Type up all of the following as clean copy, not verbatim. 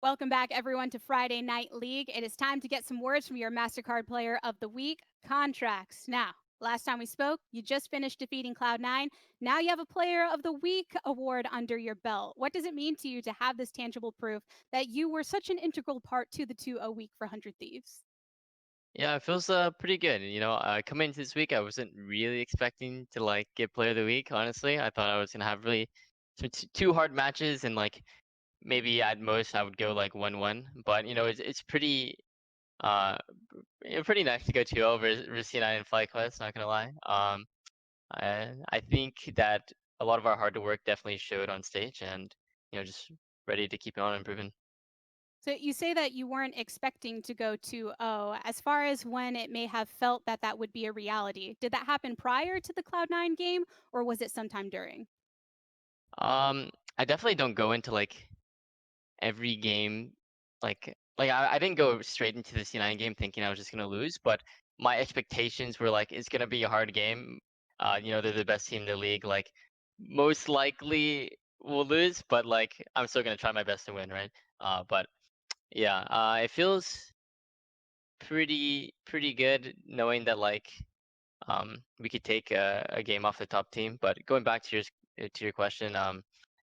Welcome back, everyone, to Friday Night League. It is time to get some words from your MasterCard Player of the Week, Contractz. Now, last time we spoke, you just finished defeating Cloud9. Now you have a Player of the Week award under your belt. What does it mean to you to have this tangible proof that you were such an integral part to the 2-0 week for 100 Thieves? Yeah, it feels pretty good. Coming into this week, I wasn't really expecting to get Player of the Week. Honestly, I thought I was gonna have really two hard matches, and maybe at most I would go 1-1. But it's pretty pretty nice to go 2 over C9 and FlyQuest. Not gonna lie. I think that a lot of our hard work definitely showed on stage, and just ready to keep on improving. So you say that you weren't expecting to go 2-0. As far as when it may have felt that that would be a reality, did that happen prior to the Cloud9 game, or was it sometime during? I definitely don't go into every game, I didn't go straight into the C9 game thinking I was just gonna lose, but my expectations were it's gonna be a hard game. They're the best team in the league. Most likely we'll lose, but I'm still gonna try my best to win, right? But yeah, it feels pretty good knowing that we could take a game off the top team. But going back to your question,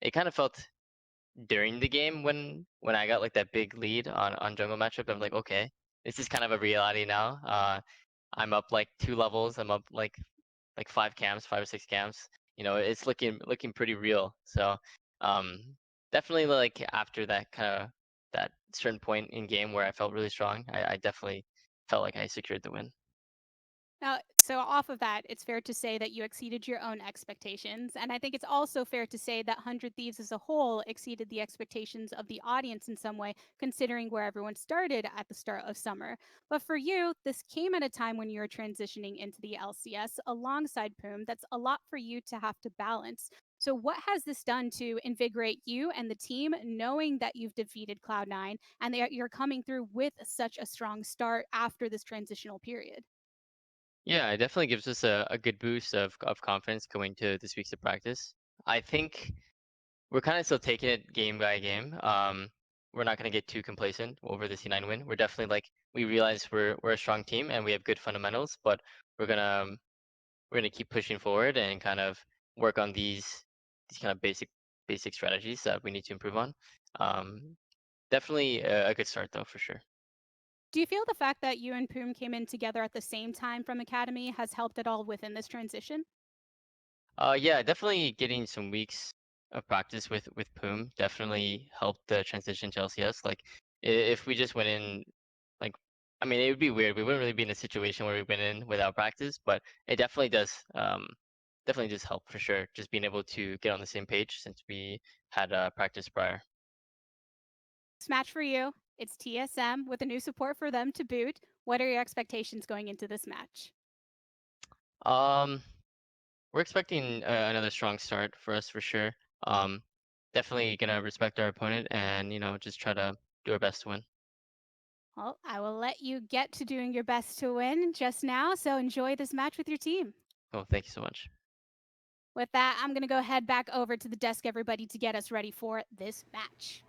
it kind of felt during the game when I got that big lead on jungle matchup. I'm like, okay, this is kind of a reality now. I'm up 2 levels. I'm up like 5 camps, 5 or 6 camps. It's looking pretty real. So um, definitely after that certain point in game where I felt really strong, I definitely felt like I secured the win. Now, so off of that, it's fair to say that you exceeded your own expectations. And I think it's also fair to say that 100 Thieves as a whole exceeded the expectations of the audience in some way, considering where everyone started at the start of summer. But for you, this came at a time when you were transitioning into the LCS alongside Poome. That's a lot for you to have to balance. So, what has this done to invigorate you and the team, knowing that you've defeated Cloud9 and that you're coming through with such a strong start after this transitional period? Yeah, it definitely gives us a good boost of confidence going to this week's of practice. I think we're kind of still taking it game by game. We're not going to get too complacent over the C9 win. We're definitely we realize we're a strong team and we have good fundamentals, but we're gonna um, we're gonna keep pushing forward and kind of work on these kind of basic strategies that we need to improve on. Um, Definitely a good start though for sure. Do you feel the fact that you and Poom came in together at the same time from Academy has helped at all within this transition? Yeah, definitely getting some weeks of practice with Poom definitely helped the transition to LCS. If we just went in, like, I mean, it would be weird. We wouldn't really be in a situation where we went in without practice, but it definitely does. Definitely does help for sure. Just being able to get on the same page since we had practice prior. This match for you, it's TSM with a new support for them to boot. What are your expectations going into this match? Um, we're expecting another strong start for us for sure. Um, Definitely gonna respect our opponent and just try to do our best to win. Well, I will let you get to doing your best to win just now, so enjoy this match with your team. Well, thank you so much. With that, I'm going to go head back over to the desk, everybody, to get us ready for this match.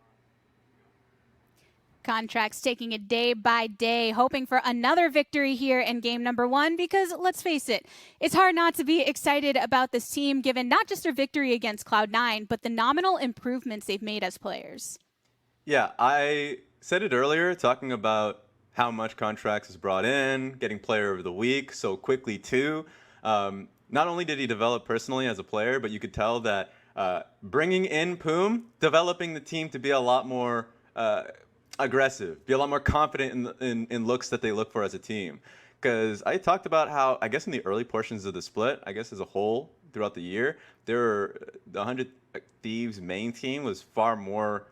Contractz taking it day by day, hoping for another victory here in game number 1 because let's face it, it's hard not to be excited about this team given not just their victory against Cloud9, but the nominal improvements they've made as players. Yeah, I said it earlier, talking about how much Contractz has brought in, getting Player of the Week so quickly too. Not only did he develop personally as a player, but you could tell that bringing in Poome, developing the team to be a lot more aggressive, be a lot more confident in looks that they look for as a team. Because I talked about how, I guess in the early portions of the split, I guess as a whole throughout the year, the 100 Thieves main team was far more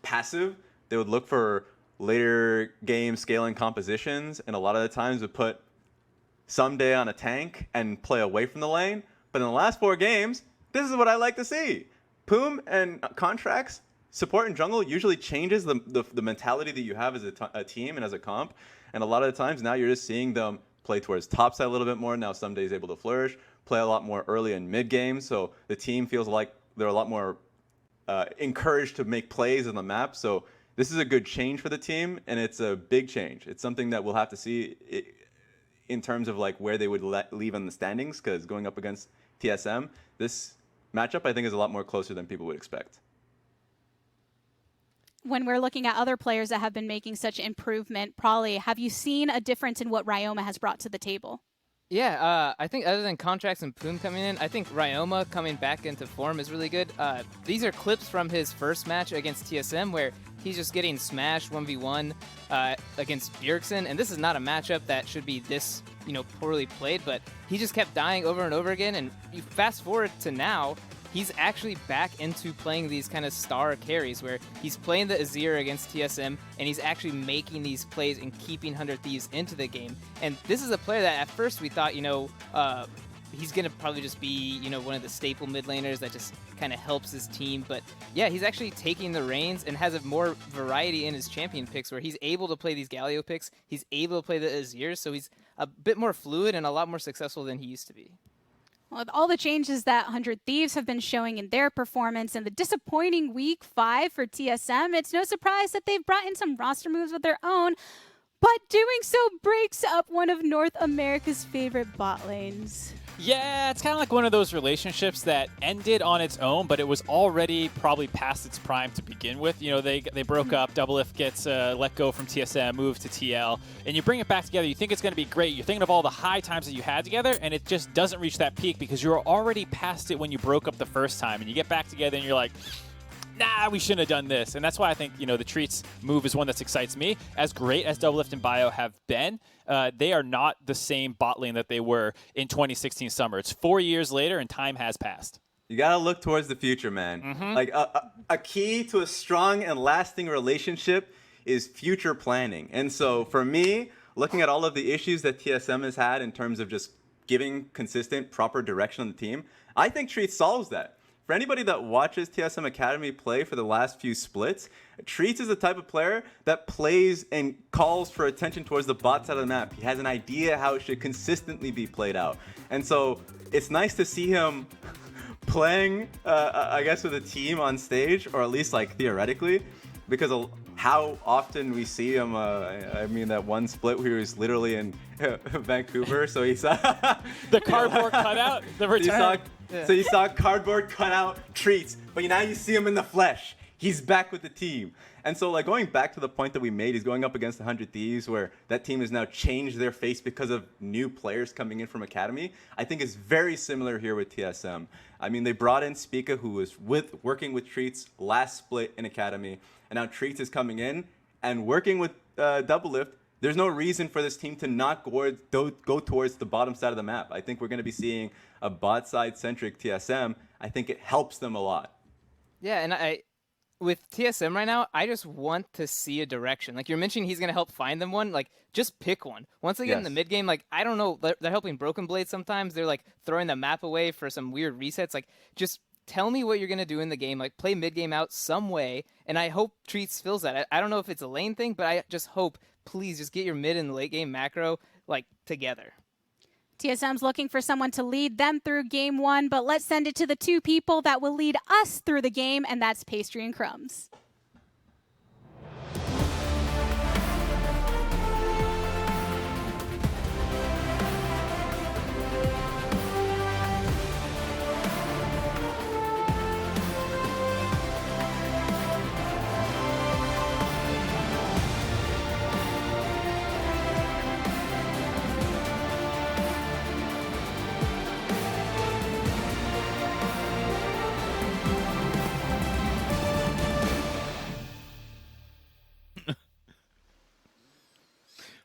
passive. They would look for later game scaling compositions, and a lot of the times would put Ssumday on a tank and play away from the lane. But in the last 4 games, this is what I like to see. Poome and Contractz support in jungle usually changes the mentality that you have as a team and as a comp. And a lot of the times now you're just seeing them play towards top side a little bit more. Now Ssumday is able to flourish, play a lot more early and mid game. So the team feels like they're a lot more encouraged to make plays on the map. So this is a good change for the team, and it's a big change. It's something that we'll have to see in terms of like where they would leave on the standings, because going up against TSM, this matchup I think is a lot more closer than people would expect. When we're looking at other players that have been making such improvement, Prolly, have you seen a difference in what Ryoma has brought to the table? Yeah, I think other than Contractz and Poome coming in, I think Ryoma coming back into form is really good. These are clips from his first match against TSM where he's just getting smashed 1v1 against Bjergsen, and this is not a matchup that should be this, poorly played, but he just kept dying over and over again, and you fast forward to now, he's actually back into playing these kind of star carries where he's playing the Azir against TSM and he's actually making these plays and keeping 100 Thieves into the game. And this is a player that at first we thought, he's going to probably just be, one of the staple mid laners that just kind of helps his team. But yeah, he's actually taking the reins and has a more variety in his champion picks where he's able to play these Galio picks. He's able to play the Azir, so he's a bit more fluid and a lot more successful than he used to be. With all the changes that 100 Thieves have been showing in their performance and the disappointing week 5 for TSM, it's no surprise that they've brought in some roster moves of their own, but doing so breaks up one of North America's favorite bot lanes. Yeah, it's kind of like one of those relationships that ended on its own, but it was already probably past its prime to begin with. They broke up. Doublelift gets let go from TSM, moved to TL, and you bring it back together. You think it's going to be great. You're thinking of all the high times that you had together, and it just doesn't reach that peak because you're already past it when you broke up the first time, and you get back together and you're like, nah, we shouldn't have done this. And that's why I think, the Treatz move is one that excites me. As great as Doublelift and Bio have been, they are not the same bot lane that they were in 2016 summer. It's 4 years later, and time has passed. You got to look towards the future, man. Mm-hmm. Like, a key to a strong and lasting relationship is future planning. And so, for me, looking at all of the issues that TSM has had in terms of just giving consistent, proper direction on the team, I think Treatz solves that. For anybody that watches TSM Academy play for the last few splits, Treatz is the type of player that plays and calls for attention towards the bot side of the map. He has an idea how it should consistently be played out. And so it's nice to see him playing, I guess, with a team on stage, or at least like theoretically, because of how often we see him. That one split where he was literally in Vancouver, so he saw the cardboard cutout, the return. So you saw cardboard cutout Treatz, but now you see him in the flesh. He's back with the team. And so, like, going back to the point that we made, he's going up against 100 Thieves, where that team has now changed their face because of new players coming in from Academy. I think it's very similar here with TSM. They brought in Spica, who was working with Treatz last split in Academy, and now Treatz is coming in and working with Doublelift. There's no reason for this team to not go towards the bottom side of the map. I think we're going to be seeing a bot side centric TSM. I think it helps them a lot. Yeah, and with TSM right now, I just want to see a direction. Like you're mentioning, he's going to help find them one. Like, just pick one. Once they get in the mid game, like, I don't know, they're helping Broken Blade sometimes. They're like throwing the map away for some weird resets. Like, just tell me what you're going to do in the game. Like, play mid game out some way. And I hope Treatz feels that. I don't know if it's a lane thing, but I just hope, please, just get your mid and late game macro, like, together. TSM's looking for someone to lead them through game 1, but let's send it to the 2 people that will lead us through the game, and that's Pastry and Crumbs.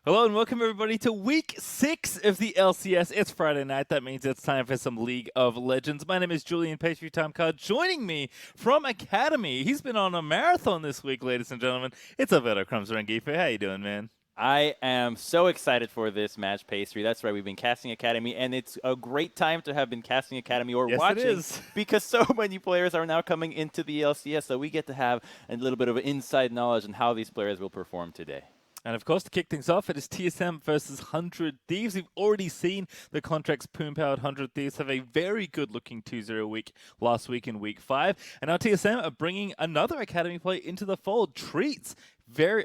Hello and welcome everybody to week 6 of the LCS. It's Friday night. That means it's time for some League of Legends. My name is Julian Pastry Timecard. Joining me from Academy, he's been on a marathon this week, ladies and gentlemen. It's Alberto Crumbs Rengife. How you doing, man? I am so excited for this match, Pastry. That's right, we've been casting Academy, and it's a great time to have been casting Academy or watching, it is. Because so many players are now coming into the LCS, so we get to have a little bit of inside knowledge on how these players will perform today. And of course, to kick things off, it is TSM versus 100 Thieves. We've already seen the Contractz Poome-powered 100 Thieves have a very good-looking 2-0 week last week in Week 5. And now TSM are bringing another Academy player into the fold, Treatz.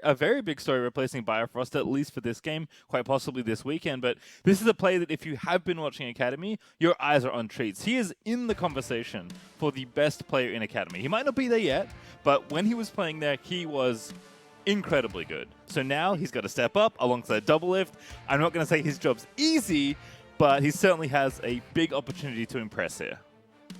A very big story replacing Bifrost, at least for this game, quite possibly this weekend. But this is a player that if you have been watching Academy, your eyes are on Treatz. He is in the conversation for the best player in Academy. He might not be there yet, but when he was playing there, he was incredibly good. So now he's got to step up alongside Doublelift. I'm not going to say his job's easy, but he certainly has a big opportunity to impress here.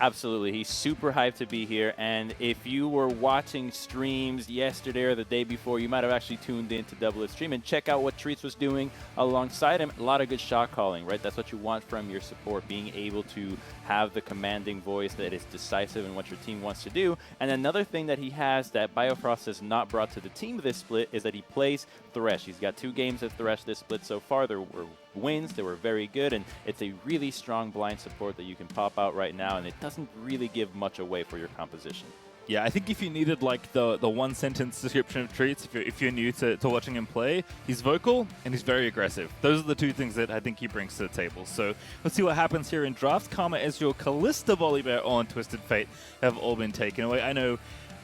Absolutely. He's super hyped to be here. And if you were watching streams yesterday or the day before, you might have actually tuned into Doublelift's stream and check out what Treatz was doing alongside him. A lot of good shot calling, right? That's what you want from your support, being able to have the commanding voice that is decisive in what your team wants to do. And another thing that he has that Bifrost has not brought to the team this split is that he plays Thresh. He's got 2 games of Thresh this split so far. There were wins, they were very good, and it's a really strong blind support that you can pop out right now, and it doesn't really give much away for your composition. Yeah, I think if you needed like the one-sentence description of Treatz, if you're new to watching him play, he's vocal and he's very aggressive. Those are the 2 things that I think he brings to the table. So let's see what happens here in drafts. Karma, Ezreal, Kalista, Volibear, and Twisted Fate have all been taken away. I know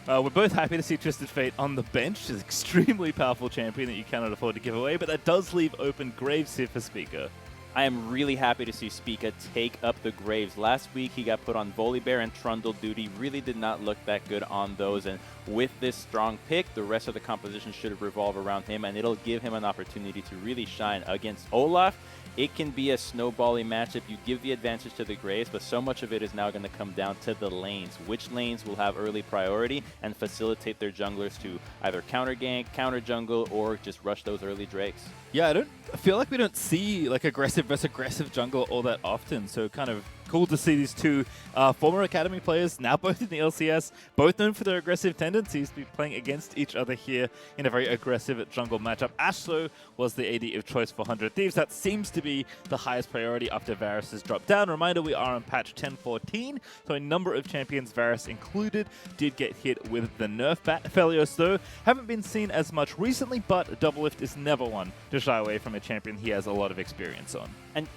we're both happy to see Twisted Fate on the bench. He's an extremely powerful champion that you cannot afford to give away, but that does leave open Graves here for Spica. I am really happy to see Spica take up the Graves. Last week, he got put on Volibear and Trundle duty. Really did not look that good on those. And with this strong pick, the rest of the composition should revolve around him, and it'll give him an opportunity to really shine against Olaf. It can be a snowbally matchup. You give the advantage to the Graves, but so much of it is now going to come down to the lanes. Which lanes will have early priority and facilitate their junglers to either counter gank, counter jungle, or just rush those early Drakes. Yeah, I feel like we don't see like aggressive versus aggressive jungle all that often, so kind of cool to see these 2 former Academy players, now both in the LCS, both known for their aggressive tendencies, to be playing against each other here in a very aggressive jungle matchup. Ashe, though, was the AD of choice for 100 Thieves. That seems to be the highest priority after Varus has dropped down. Reminder, we are on patch 10.14, so a number of champions, Varus included, did get hit with the nerf bat. Aphelios, though, haven't been seen as much recently, but Doublelift is never one to shy away from a champion he has a lot of experience on. And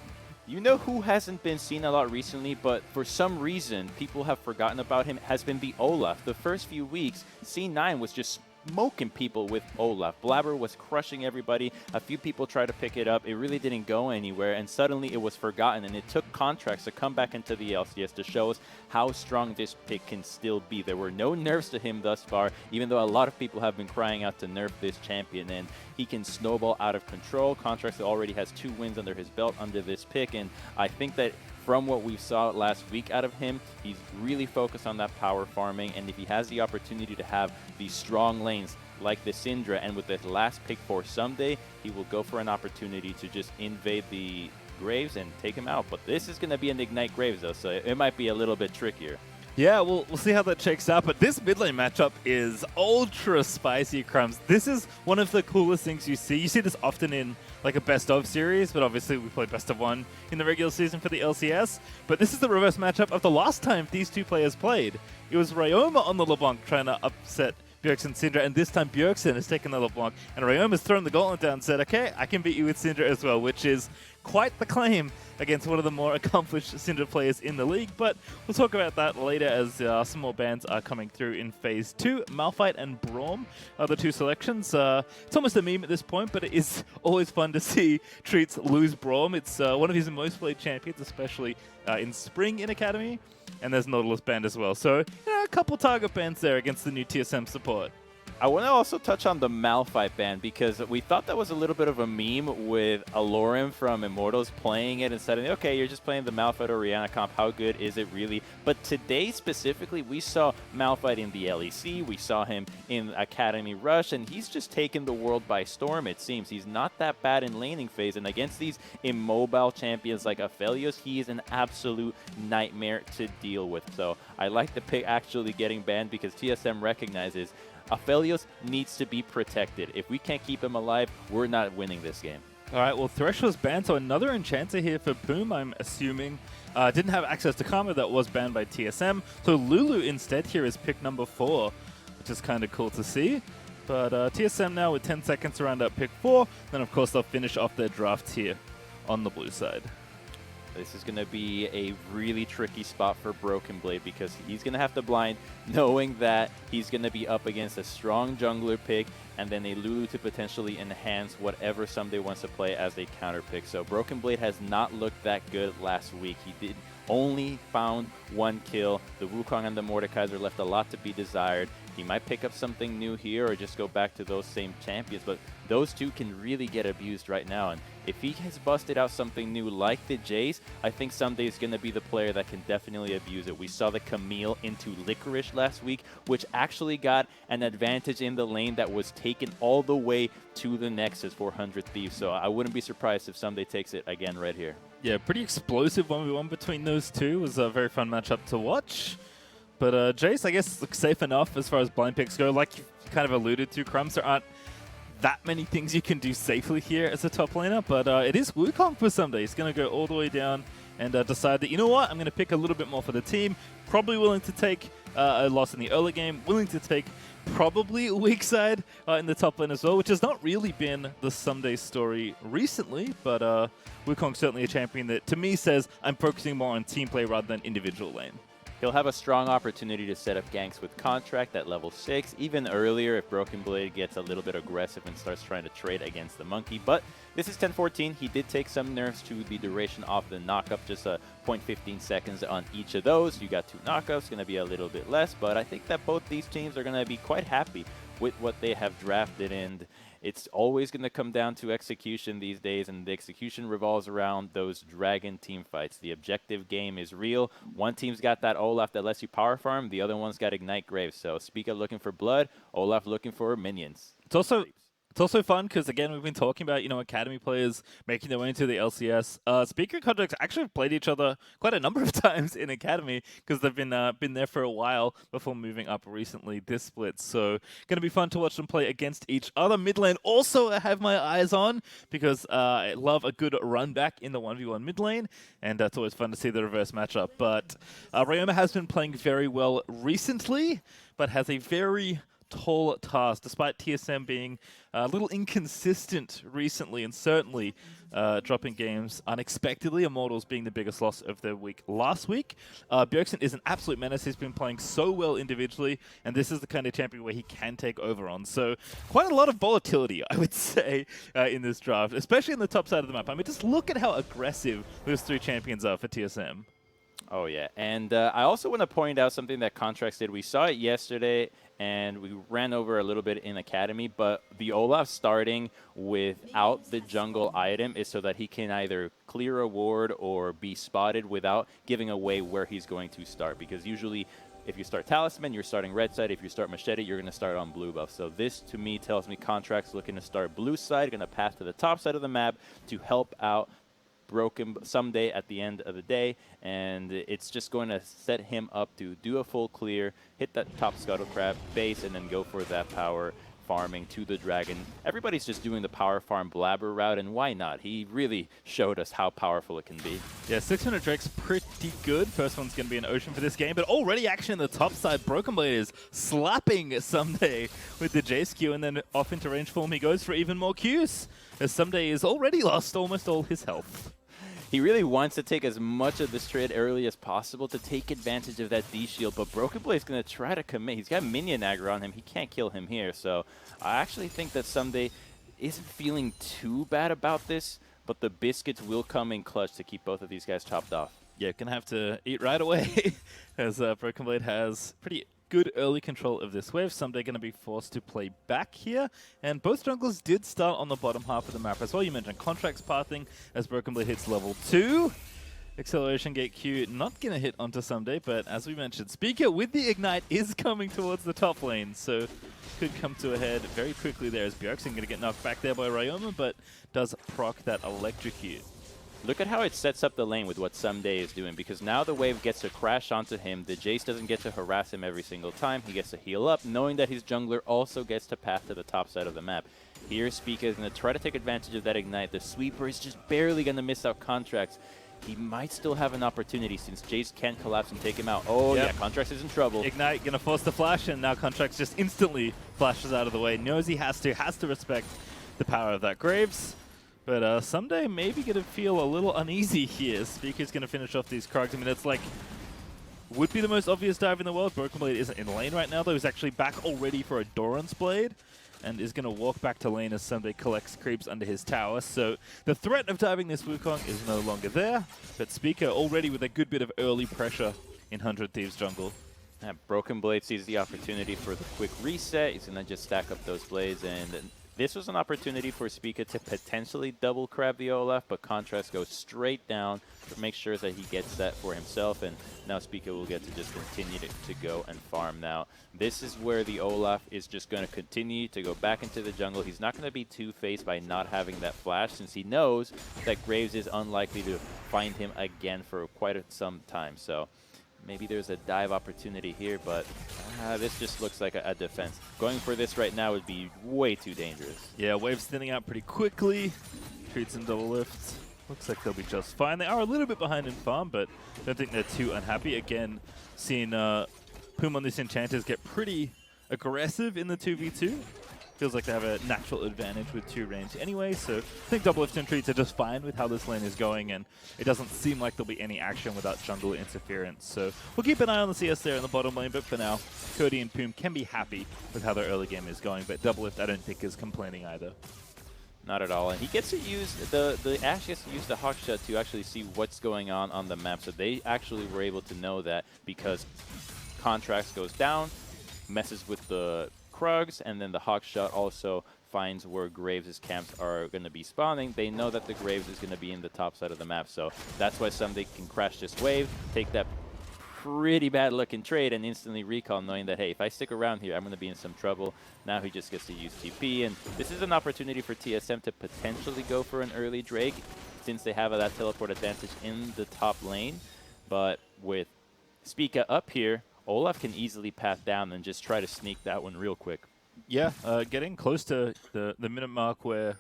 you know who hasn't been seen a lot recently, but for some reason people have forgotten about him, has been the Olaf. The first few weeks, C9 was just smoking people with Olaf. Blabber was crushing everybody. A few people tried to pick it up. It really didn't go anywhere, and suddenly it was forgotten, and it took Contractz to come back into the LCS to show us how strong this pick can still be. There were no nerfs to him thus far, even though a lot of people have been crying out to nerf this champion, and he can snowball out of control. Contractz already has 2 wins under his belt under this pick, and I think that from what we saw last week out of him, he's really focused on that power farming, and if he has the opportunity to have these strong lanes like the Syndra, and with this last pick for Ssumday, he will go for an opportunity to just invade the Graves and take him out. But this is going to be an Ignite Graves, though, so it might be a little bit trickier. Yeah, we'll see how that checks out, but this mid lane matchup is ultra spicy, Crumbs. This is one of the coolest things you see. You see this often in like a best of series, but obviously we played best of 1 in the regular season for the LCS. But this is the reverse matchup of the last time these 2 players played. It was Ryoma on the LeBlanc trying to upset Bjergsen Syndra, and this time Bjergsen has taken the LeBlanc, and Ryoma's thrown the gauntlet down and said, okay, I can beat you with Syndra as well, which is quite the claim against one of the more accomplished Syndra players in the league, but we'll talk about that later as some more bans are coming through in Phase 2. Malphite and Braum are the 2 selections. It's almost a meme at this point, but it is always fun to see Treatz lose Braum. It's one of his most played champions, especially in Spring in Academy, and there's Nautilus banned as well. So, a couple target bans there against the new TSM support. I want to also touch on the Malphite ban, because we thought that was a little bit of a meme with Alorim from Immortals playing it and saying, okay, you're just playing the Malphite or Rihanna comp, how good is it really? But today specifically, we saw Malphite in the LEC, we saw him in Academy Rush, and he's just taken the world by storm, it seems. He's not that bad in laning phase, and against these immobile champions like Aphelios, he is an absolute nightmare to deal with. So I like the pick actually getting banned, because TSM recognizes Aphelios needs to be protected. If we can't keep him alive, we're not winning this game. All right, well, Thresh was banned, so another enchanter here for Poome, I'm assuming. Didn't have access to Karma, that was banned by TSM. So Lulu instead here is pick number 4, which is kind of cool to see. But TSM now with 10 seconds to round up pick 4. Then, of course, they'll finish off their draft here on the blue side. This is going to be a really tricky spot for Broken Blade because he's going to have to blind knowing that he's going to be up against a strong jungler pick and then a Lulu to potentially enhance whatever Ssumday wants to play as a counter pick. So Broken Blade has not looked that good last week. He did only found 1 kill. The Wukong and the Mordekaiser left a lot to be desired. He might pick up something new here or just go back to those same champions, but those two can really get abused right now. And if he has busted out something new like the Jayce, I think Ssumday is going to be the player that can definitely abuse it. We saw the Camille into FLICKR last week, which actually got an advantage in the lane that was taken all the way to the Nexus for 100 Thieves. So I wouldn't be surprised if Ssumday takes it again right here. Yeah, pretty explosive 1v1 between those two. It was a very fun matchup to watch. But Jayce, I guess, looks safe enough as far as blind picks go. Like you kind of alluded to, Crumbs, there aren't that many things you can do safely here as a top laner. But it is Wukong for Ssumday. He's going to go all the way down and decide that, you know what, I'm going to pick a little bit more for the team. Probably willing to take a loss in the early game. Willing to take probably a weak side in the top lane as well, which has not really been the Ssumday story recently. But Wukong's certainly a champion that, to me, says I'm focusing more on team play rather than individual lane. He'll have a strong opportunity to set up ganks with Contractz at level 6, even earlier if Broken Blade gets a little bit aggressive and starts trying to trade against the Monkey. But this is 10-14. He did take some nerfs to the duration of the knockup, just a 0.15 seconds on each of those. You got 2 knockups, going to be a little bit less, but I think that both these teams are going to be quite happy with what they have drafted, and it's always going to come down to execution these days, and the execution revolves around those dragon team fights. The objective game is real. One team's got that Olaf that lets you power farm, the other one's got Ignite Graves. So Spica looking for blood, Olaf looking for minions. It's also fun because, again, we've been talking about, Academy players making their way into the LCS. Spica and Contractz actually have played each other quite a number of times in Academy because they've been there for a while before moving up recently this split. So going to be fun to watch them play against each other. Mid lane also I have my eyes on because I love a good run back in the 1v1 mid lane, and it's always fun to see the reverse matchup. But Ryoma has been playing very well recently, but has a very tall task, despite TSM being a little inconsistent recently and certainly dropping games unexpectedly. Immortals being the biggest loss of their week last week. Bjergsen is an absolute menace. He's been playing so well individually, and this is the kind of champion where he can take over on. So quite a lot of volatility, I would say, in this draft, especially in the top side of the map. I mean, just look at how aggressive those 3 champions are for TSM. Oh, yeah. And I also want to point out something that Contractz did. We saw it yesterday, and we ran over a little bit in Academy, but the Olaf starting without the jungle item is so that he can either clear a ward or be spotted without giving away where he's going to start. Because usually, if you start Talisman, you're starting red side. If you start Machete, you're going to start on blue buff. So this, to me, tells me Contractz looking to start blue side, going to pass to the top side of the map to help out Broken Ssumday at the end of the day, and it's just going to set him up to do a full clear, hit that top Scuttle Crab base, and then go for that power farming to the dragon. Everybody's just doing the power farm Blabber route, and why not? He really showed us how powerful it can be. Yeah, 600 Drake's pretty good. First one's going to be an Ocean for this game, but already action in the top side. Broken Blade is slapping Ssumday with the Jayce Q, and then off into range form he goes for even more Qs, as Ssumday is already lost almost all his health. He really wants to take as much of this trade early as possible to take advantage of that D-shield, but Broken Blade's going to try to commit. He's got minion aggro on him. He can't kill him here, so I actually think that Ssumday isn't feeling too bad about this, but the biscuits will come in clutch to keep both of these guys chopped off. Yeah, gonna have to eat right away as Broken Blade has pretty good early control of this wave. Ssumday going to be forced to play back here, and both junglers did start on the bottom half of the map as well. You mentioned Contractz pathing as Broken Blade hits level 2. Acceleration Gate Q not going to hit onto Ssumday, but as we mentioned, Spica with the Ignite is coming towards the top lane, so could come to a head very quickly there as Bjergsen going to get knocked back there by Ryoma, but does proc that Electrocute. Look at how it sets up the lane with what Ssumday is doing, because now the wave gets to crash onto him. The Jayce doesn't get to harass him every single time. He gets to heal up, knowing that his jungler also gets to path to the top side of the map. Here, Spica is going to try to take advantage of that Ignite. The sweeper is just barely going to miss out Contractz. he might still have an opportunity since Jayce can collapse and take him out. Oh Yep. yeah, Contractz is in trouble. Ignite gonna force the flash, and now Contractz just instantly flashes out of the way. Knows he has to respect the power of that Graves. But Ssumday maybe gonna feel a little uneasy here. Spica's gonna finish off these Krugs. I mean, it's like, would be the most obvious dive in the world. Broken Blade isn't in lane right now, though. He's actually back already for a Doran's Blade, and is going to walk back to lane as Ssumday collects creeps under his tower. So the threat of diving this Wukong is no longer there, but Spica already with a good bit of early pressure in 100 Thieves jungle. Broken Blade sees the opportunity for the quick reset. He's going to just stack up those blades, and this was an opportunity for Spica to potentially double crab the Olaf, but Contractz goes straight down to make sure that he gets that for himself, and now Spica will get to just continue to go and farm. Now, this is where the Olaf is just going to continue to go back into the jungle. He's not going to be two-faced by not having that flash, since he knows that Graves is unlikely to find him again for quite some time. So maybe there's a dive opportunity here, but this just looks like a defense. Going for this right now would be way too dangerous. Yeah, waves thinning out pretty quickly. Treatz and Doublelift. Looks like they'll be just fine. They are a little bit behind in farm, but don't think they're too unhappy. Again, seeing Poome on this Enchanters get pretty aggressive in the 2v2. Feels like they have a natural advantage with 2 range anyway, so I think Doublelift and Treatz are just fine with how this lane is going, and it doesn't seem like there'll be any action without jungle interference. So we'll keep an eye on the CS there in the bottom lane, but for now, Cody and Poome can be happy with how their early game is going, but Doublelift I don't think is complaining either. Not at all, and he gets to use the Ashe gets to use the Hawk Shot to actually see what's going on the map. So they actually were able to know that because Contractz goes down, messes with the Krugs, and then the Hawk Shot also finds where Graves' camps are going to be spawning. They know that the Graves is going to be in the top side of the map, so that's why Ssumday can crash this wave, take that pretty bad looking trade, and instantly recall, knowing that, hey, if I stick around here, I'm going to be in some trouble. Now he just gets to use TP, and this is an opportunity for TSM to potentially go for an early Drake, since they have that teleport advantage in the top lane. But with Spica up here, Olaf can easily path down and just try to sneak that one real quick. Yeah, getting close to the minute mark where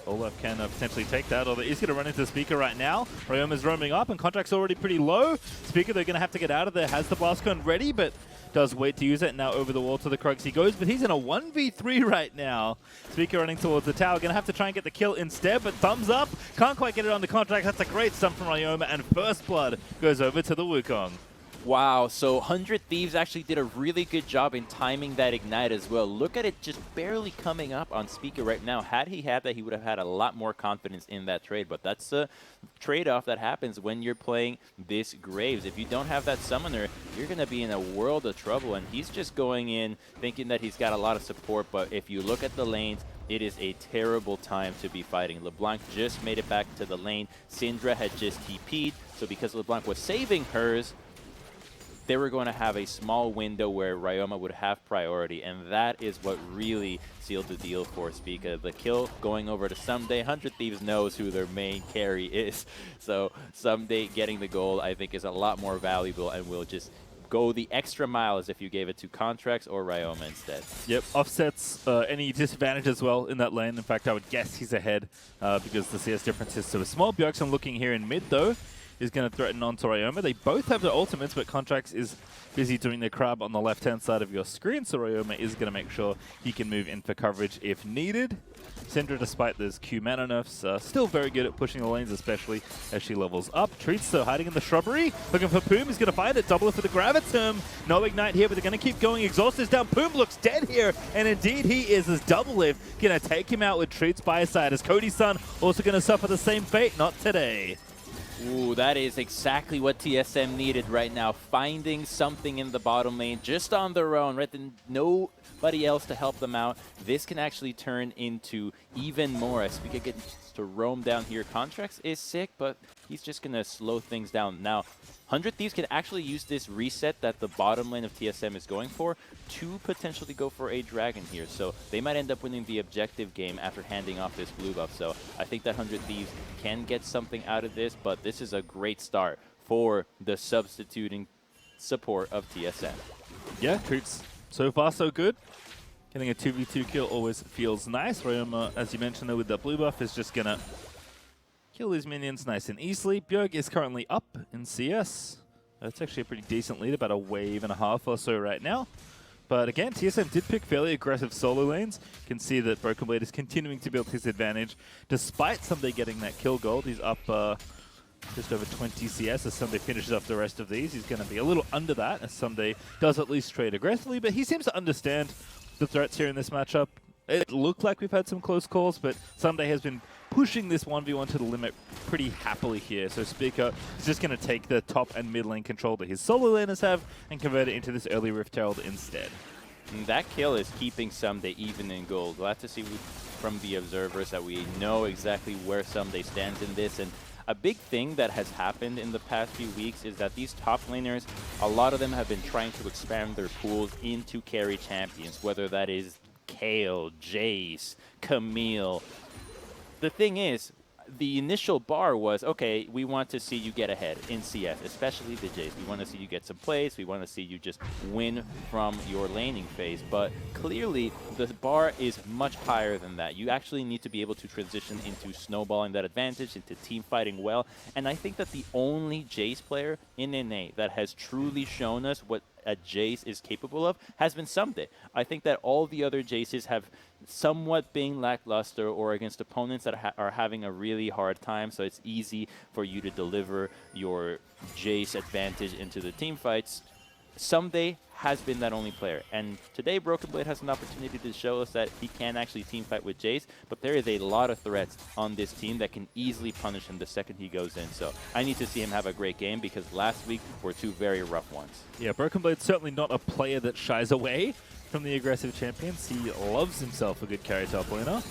Olaf can potentially take that, although he's going to run into Spica right now. Ryoma's roaming up, and Contract's already pretty low. Spica, they're going to have to get out of there. Has the blast gun ready, but does wait to use it. Now over the wall to the Krugs he goes, but he's in a 1v3 right now. Spica running towards the tower. Going to have to try and get the kill instead, but thumbs up. Can't quite get it on the Contractz. That's a great stun from Ryoma, and first blood goes over to the Wukong. Wow, so 100 Thieves actually did a really good job in timing that Ignite as well. Look at it just barely coming up on Spica right now. Had he had that, he would have had a lot more confidence in that trade, but that's a trade-off that happens when you're playing this Graves. If you don't have that summoner, you're going to be in a world of trouble, and he's just going in thinking that he's got a lot of support, but if you look at the lanes, it is a terrible time to be fighting. LeBlanc just made it back to the lane. Syndra had just TP'd, so because LeBlanc was saving hers, they were going to have a small window where Ryoma would have priority, and that is what really sealed the deal for Spica. The kill going over to Ssumday. 100 Thieves knows who their main carry is, so Ssumday getting the goal I think is a lot more valuable and will just go the extra mile as if you gave it to Contractz or Ryoma instead. Yep, offsets any disadvantage as well in that lane. In fact, I would guess he's ahead because the CS difference is so small. Bjergsen looking here in mid though is going to threaten onto Ryoma. They both have their ultimates, but Contractz is busy doing their crab on the left-hand side of your screen, so Ryoma is going to make sure he can move in for coverage if needed. Syndra, despite those Q mana nerfs, still very good at pushing the lanes, especially as she levels up. Treatz, though, hiding in the shrubbery, looking for Poome. He's going to find it. Doublelift for the Gravitum. No Ignite here, but they're going to keep going. Exhaust is down. Poome looks dead here, and indeed he is, as Doublelift going to take him out with Treatz by his side. As Cody Sun also going to suffer the same fate. Not today. Ooh, that is exactly what TSM needed right now. Finding something in the bottom lane just on their own, right? Nobody else to help them out. This can actually turn into even more as Spica gets to roam down here. Contractz is sick, but he's just going to slow things down. Now, 100 Thieves can actually use this reset that the bottom lane of TSM is going for to potentially go for a dragon here. So they might end up winning the objective game after handing off this blue buff. So I think that 100 Thieves can get something out of this, but this is a great start for the substituting support of TSM. Yeah, Treatz, so far so good. Getting a 2v2 kill always feels nice. Ryoma, as you mentioned though, with that blue buff is just going to kill his minions nice and easily. Bjerg is currently up in CS. That's actually a pretty decent lead, about a wave and a half or so right now. But again, TSM did pick fairly aggressive solo lanes. You can see that Broken Blade is continuing to build his advantage, despite Ssumday getting that kill gold. He's up just over 20 CS as Ssumday finishes off the rest of these. He's going to be a little under that, as Ssumday does at least trade aggressively, but he seems to understand the threats here in this matchup. It looked like we've had some close calls, but Ssumday has been pushing this 1v1 to the limit pretty happily here. So Spica is just going to take the top and mid lane control that his solo laners have and convert it into this early Rift Herald instead. And that kill is keeping Ssumday even in gold. Glad to see from the observers that we know exactly where Ssumday stands in this. And a big thing that has happened in the past few weeks is that these top laners, a lot of them have been trying to expand their pools into carry champions, whether that is Kayle, Jayce, Camille. The thing is, the initial bar was, okay, we want to see you get ahead in CS, especially the Jayce. We want to see you get some plays. We want to see you just win from your laning phase. But clearly, the bar is much higher than that. You actually need to be able to transition into snowballing that advantage, into team fighting well. And I think that the only Jayce player in NA that has truly shown us what a Jayce is capable of has been Ssumday. I think that all the other Jayces have somewhat been lackluster or against opponents that are having a really hard time, so it's easy for you to deliver your Jayce advantage into the team fights. Ssumday has been that only player, and today Broken Blade has an opportunity to show us that he can actually team fight with Jayce, but there is a lot of threats on this team that can easily punish him the second he goes in, so I need to see him have a great game because last week were two very rough ones. Yeah, Broken Blade's certainly not a player that shies away from the aggressive champions. He loves himself a good carry top laner.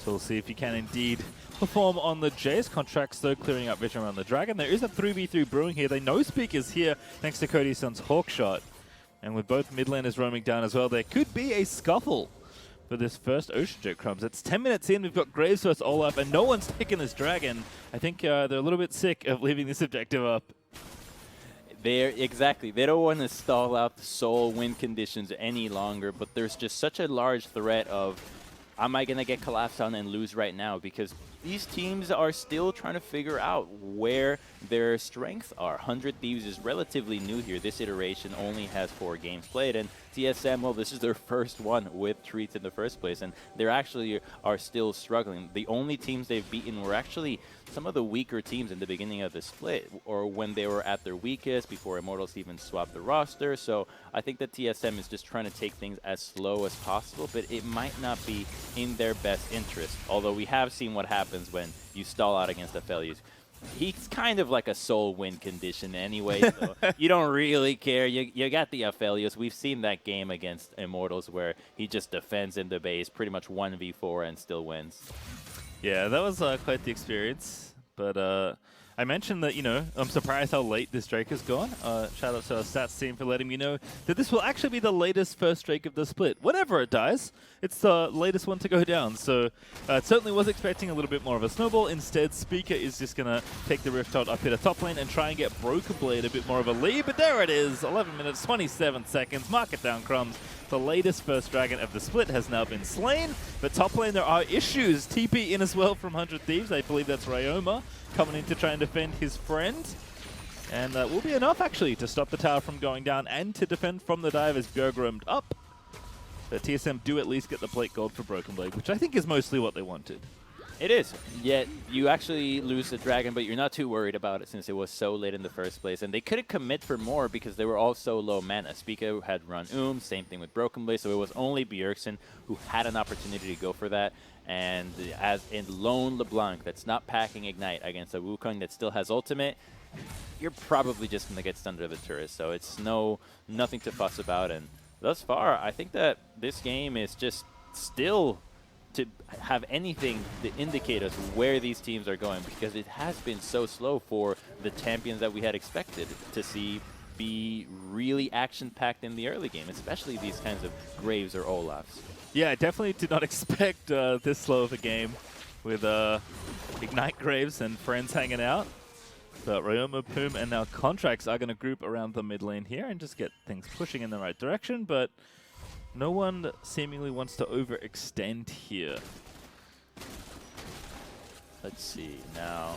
So we'll see if he can indeed perform on the Jayce. Contractz, though, clearing up vision around the Dragon. There is a 3v3 brewing here. They know Spica's here thanks to Cody Sun's Hawk Shot. And with both mid laners roaming down as well, there could be a scuffle for this first Ocean Joke Crumbs. It's 10 minutes in. We've got Graves versus Olaf, and no one's taking this Dragon. I think they're a little bit sick of leaving this objective up. Exactly. They don't want to stall out the soul win conditions any longer, but there's just such a large threat of, am I going to get collapsed on and lose right now? Because these teams are still trying to figure out where their strengths are. 100 Thieves is relatively new here. This iteration only has 4 games played, and TSM, well, this is their first one with Treatz in the first place, and they actually are still struggling. The only teams they've beaten were actually some of the weaker teams in the beginning of the split, or when they were at their weakest, before Immortals even swapped the roster. So I think that TSM is just trying to take things as slow as possible, but it might not be in their best interest. Although we have seen what happens when you stall out against Aphelios. He's kind of like a soul win condition anyway, so you don't really care. You got the Aphelios. We've seen that game against Immortals where he just defends in the base, pretty much 1v4 and still wins. Yeah, that was quite the experience. But I mentioned that, you know, I'm surprised how late this Drake has gone. Shout out to our stats team for letting me know that this will actually be the latest first Drake of the split. Whenever it dies, it's the latest one to go down. So certainly was expecting a little bit more of a snowball. Instead, Spica is just going to take the Rift Herald up here to top lane and try and get Broken Blade a bit more of a lead. But there it is, 11 minutes, 27 seconds. Mark it down, Crumbs. The latest first dragon of the split has now been slain. But top lane, there are issues. TP in as well from 100 Thieves. I believe that's Ryoma coming in to try and defend his friend. And that will be enough, actually, to stop the tower from going down and to defend from the dive as Bjerg roamed up. But TSM do at least get the plate gold for Broken Blade, which I think is mostly what they wanted. It is. Yet you actually lose the dragon, but you're not too worried about it since it was so late in the first place. And they couldn't commit for more because they were all so low mana. Spica had run same thing with Broken Blade, so it was only Bjergsen who had an opportunity to go for that. And as in lone LeBlanc that's not packing Ignite against a Wukong that still has ultimate, you're probably just going to get stunned under the turret. So it's nothing to fuss about. And thus far, I think that this game is just still to have anything to indicate us where these teams are going, because it has been so slow for the champions that we had expected to see be really action-packed in the early game, especially these kinds of Graves or Olafs. Yeah, I definitely did not expect this slow of a game with Ignite Graves and friends hanging out. But Ryoma, Poome, and now Contractz are going to group around the mid lane here and just get things pushing in the right direction, but no one seemingly wants to overextend here. Let's see now.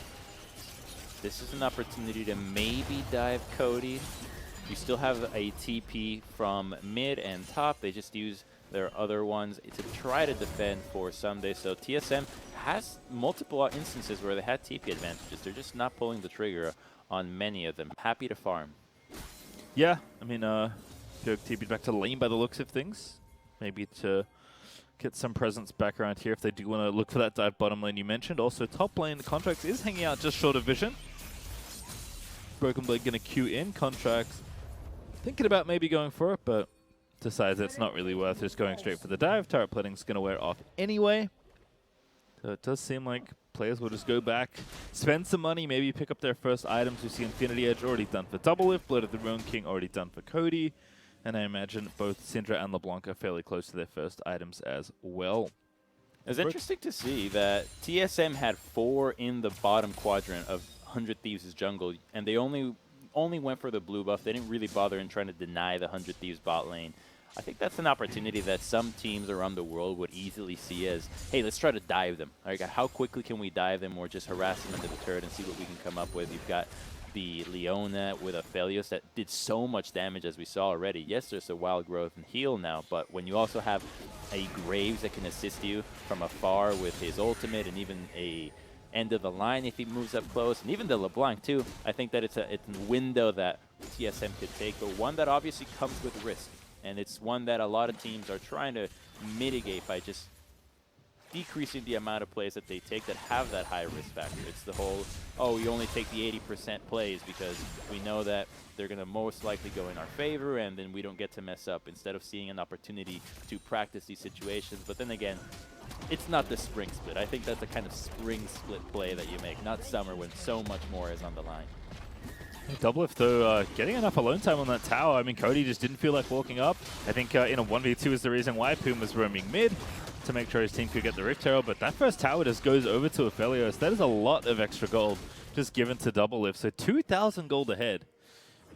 This is an opportunity to maybe dive Cody. You still have a TP from mid and top. They just use their other ones to try to defend for Ssumday. So TSM has multiple instances where they had TP advantages. They're just not pulling the trigger on many of them. Happy to farm. Yeah, I mean, Bjerg TP'd back to lane by the looks of things. Maybe to get some presence back around here if they do want to look for that dive bottom lane you mentioned. Also, top lane, the Contractz is hanging out just short of vision. Broken Blade going to queue in. Contractz thinking about maybe going for it, but decides it's not really worth just going straight for the dive. Turret plating's going to wear off anyway. So it does seem like players will just go back, spend some money, maybe pick up their first items. We see Infinity Edge already done for Doublelift, Blood of the Ruin King already done for Cody, and I imagine both Syndra and LeBlanc are fairly close to their first items as well. It's interesting to see that TSM had 4 in the bottom quadrant of 100 Thieves' jungle, and they only went for the blue buff. They didn't really bother in trying to deny the 100 Thieves bot lane. I think that's an opportunity that some teams around the world would easily see as, hey, let's try to dive them. Like, how quickly can we dive them or just harass them into the turret and see what we can come up with? You've got the Leona with Aphelios that did so much damage as we saw already. Yes, there's a wild growth and heal now, but when you also have a Graves that can assist you from afar with his ultimate and even a end of the line if he moves up close, and even the LeBlanc too, I think that it's a window that TSM could take, but one that obviously comes with risk. And it's one that a lot of teams are trying to mitigate by just decreasing the amount of plays that they take that have that high risk factor. It's the whole, oh, we only take the 80% plays because we know that they're going to most likely go in our favor and then we don't get to mess up, instead of seeing an opportunity to practice these situations. But then again, it's not the spring split. I think that's the kind of spring split play that you make, not summer when so much more is on the line. Doublelift, though, getting enough alone time on that tower. I mean, Cody just didn't feel like walking up. I think in a 1v2 is the reason why Poome was roaming mid to make sure his team could get the Rift Herald. But that first tower just goes over to Aphelios. That is a lot of extra gold just given to Doublelift. So 2,000 gold ahead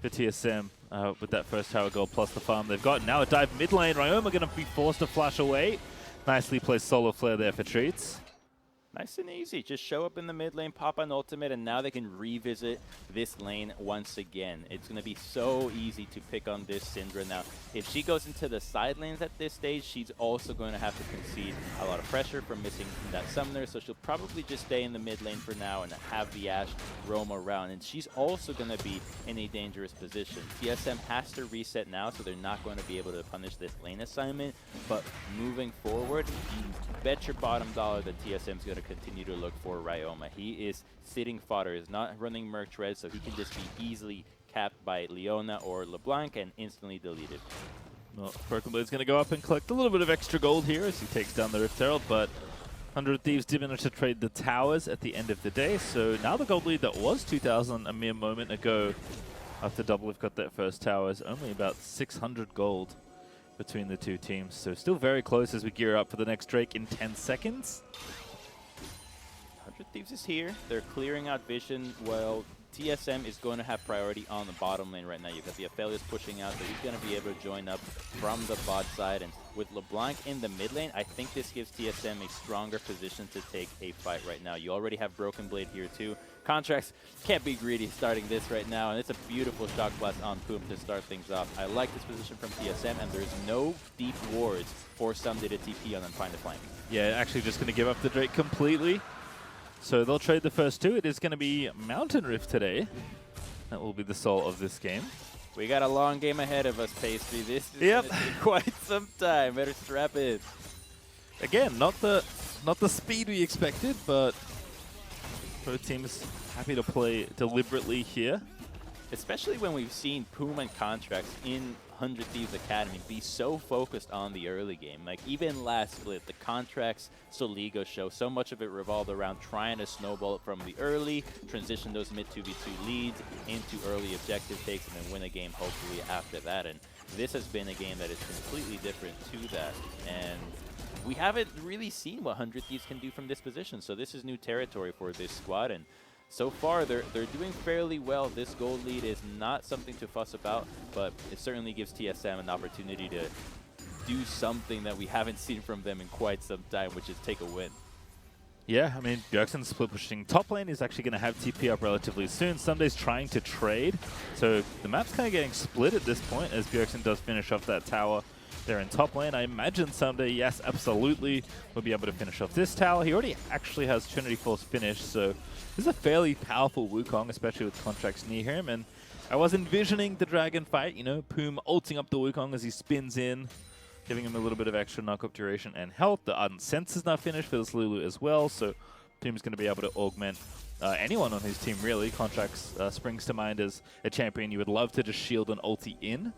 for TSM with that first tower gold plus the farm they've got. Now a dive mid lane. Ryoma going to be forced to flash away. Nicely placed solo flare there for Treatz. Nice and easy. Just show up in the mid lane, pop an ultimate, and now they can revisit this lane once again. It's going to be so easy to pick on this Syndra. Now, if she goes into the side lanes at this stage, she's also going to have to concede a lot of pressure from missing that summoner, so she'll probably just stay in the mid lane for now and have the Ashe roam around. And she's also going to be in a dangerous position. TSM has to reset now, so they're not going to be able to punish this lane assignment. But moving forward, you bet your bottom dollar that TSM's going to continue to look for Ryoma. He is sitting fodder, is not running Merc Red, so he can just be easily capped by Leona or LeBlanc and instantly deleted. Well, Broken Blade's going to go up and collect a little bit of extra gold here as he takes down the Rift Herald, but 100 Thieves did manage to trade the towers at the end of the day, so now the gold lead that was 2,000 a mere moment ago after Doublelift got that first tower is only about 600 gold between the two teams. So still very close as we gear up for the next Drake in 10 seconds. 100 Thieves is here. They're clearing out vision. Well, TSM is going to have priority on the bottom lane right now. You've got the Aphelios pushing out, so he's going to be able to join up from the bot side. And with LeBlanc in the mid lane, I think this gives TSM a stronger position to take a fight right now. You already have Broken Blade here too. Contractz can't be greedy starting this right now, and it's a beautiful shock blast on Poome to start things off. I like this position from TSM, and there's no deep wards for Ssumday to TP on and find the flank. Yeah, actually just going to give up the Drake completely. So they'll trade the first two. It is going to be Mountain Rift today. That will be the soul of this game. We got a long game ahead of us, Pastry. This is Yep. going to take quite some time. Better strap in. Again, not the speed we expected, but both teams happy to play deliberately here. Especially when we've seen Poome and Contractz in 100 Thieves Academy be so focused on the early game. Like, even last split, the Contractz Soligo show, so much of it revolved around trying to snowball it from the early, transition those mid 2v2 leads into early objective takes, and then win a game hopefully after that. And this has been a game that is completely different to that. And we haven't really seen what 100 Thieves can do from this position, so this is new territory for this squad. And so far, they're doing fairly well. This gold lead is not something to fuss about, but it certainly gives TSM an opportunity to do something that we haven't seen from them in quite some time, which is take a win. Yeah, I mean, Bjergsen's split pushing top lane is actually going to have TP up relatively soon. Ssumday's trying to trade, so the map's kind of getting split at this point as Bjergsen does finish off that tower there in top lane. I imagine Ssumday, yes, absolutely, will be able to finish off this tower. He already actually has Trinity Force finished, so this is a fairly powerful Wukong, especially with Contractz near him. And I was envisioning the dragon fight, you know, Poome ulting up the Wukong as he spins in, giving him a little bit of extra knock-up duration and health. The Ardent Sense is now finished for this Lulu as well, so Poome's going to be able to augment anyone on his team, really. Contractz springs to mind as a champion you would love to just shield an ulti in.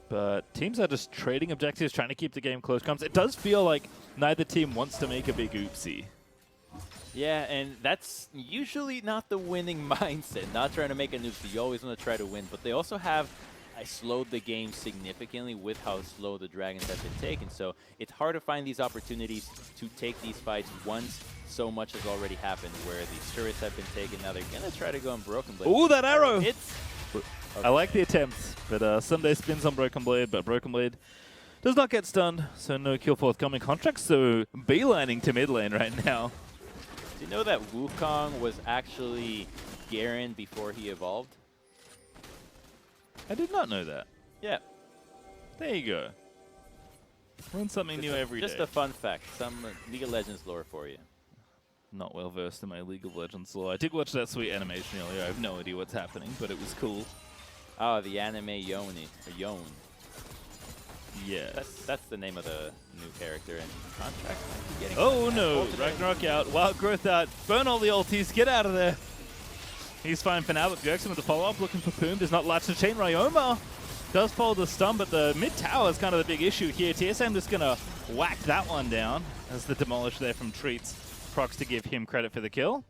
But teams are just trading objectives, trying to keep the game close comms. It does feel like neither team wants to make a big oopsie. Yeah, and that's usually not the winning mindset. Not trying to make a oopsie. You always want to try to win, but they also have slowed the game significantly with how slow the Dragons have been taken. So it's hard to find these opportunities to take these fights once so much has already happened, where these turrets have been taken. Now they're going to try to go on Broken Blade. Ooh, that arrow! It's okay. I like the attempt, but Ssumday spins on Broken Blade, but Broken Blade does not get stunned, so no kill forthcoming. Contractz, so beelining to mid lane right now. Do you know that Wukong was actually Garen before he evolved? I did not know that. Yeah. There you go. Learn something new every day. Just a fun fact. Some League of Legends lore for you. Not well versed in my League of Legends lore. I did watch that sweet animation earlier. I have no idea what's happening, but it was cool. Oh, the anime Yoni. Or Yon. Yes. That's the name of the new character in Contractz. Might be getting Oh no! Ragnarok out. Wild Growth out. Burn all the ultis. Get out of there. He's fine for now, but Bjergsen with the follow-up, looking for Poome, does not latch the chain. Ryoma does follow the stun, but the mid-tower is kind of the big issue here. TSM just going to whack that one down as the demolish there from Treatz. Procs to give him credit for the kill.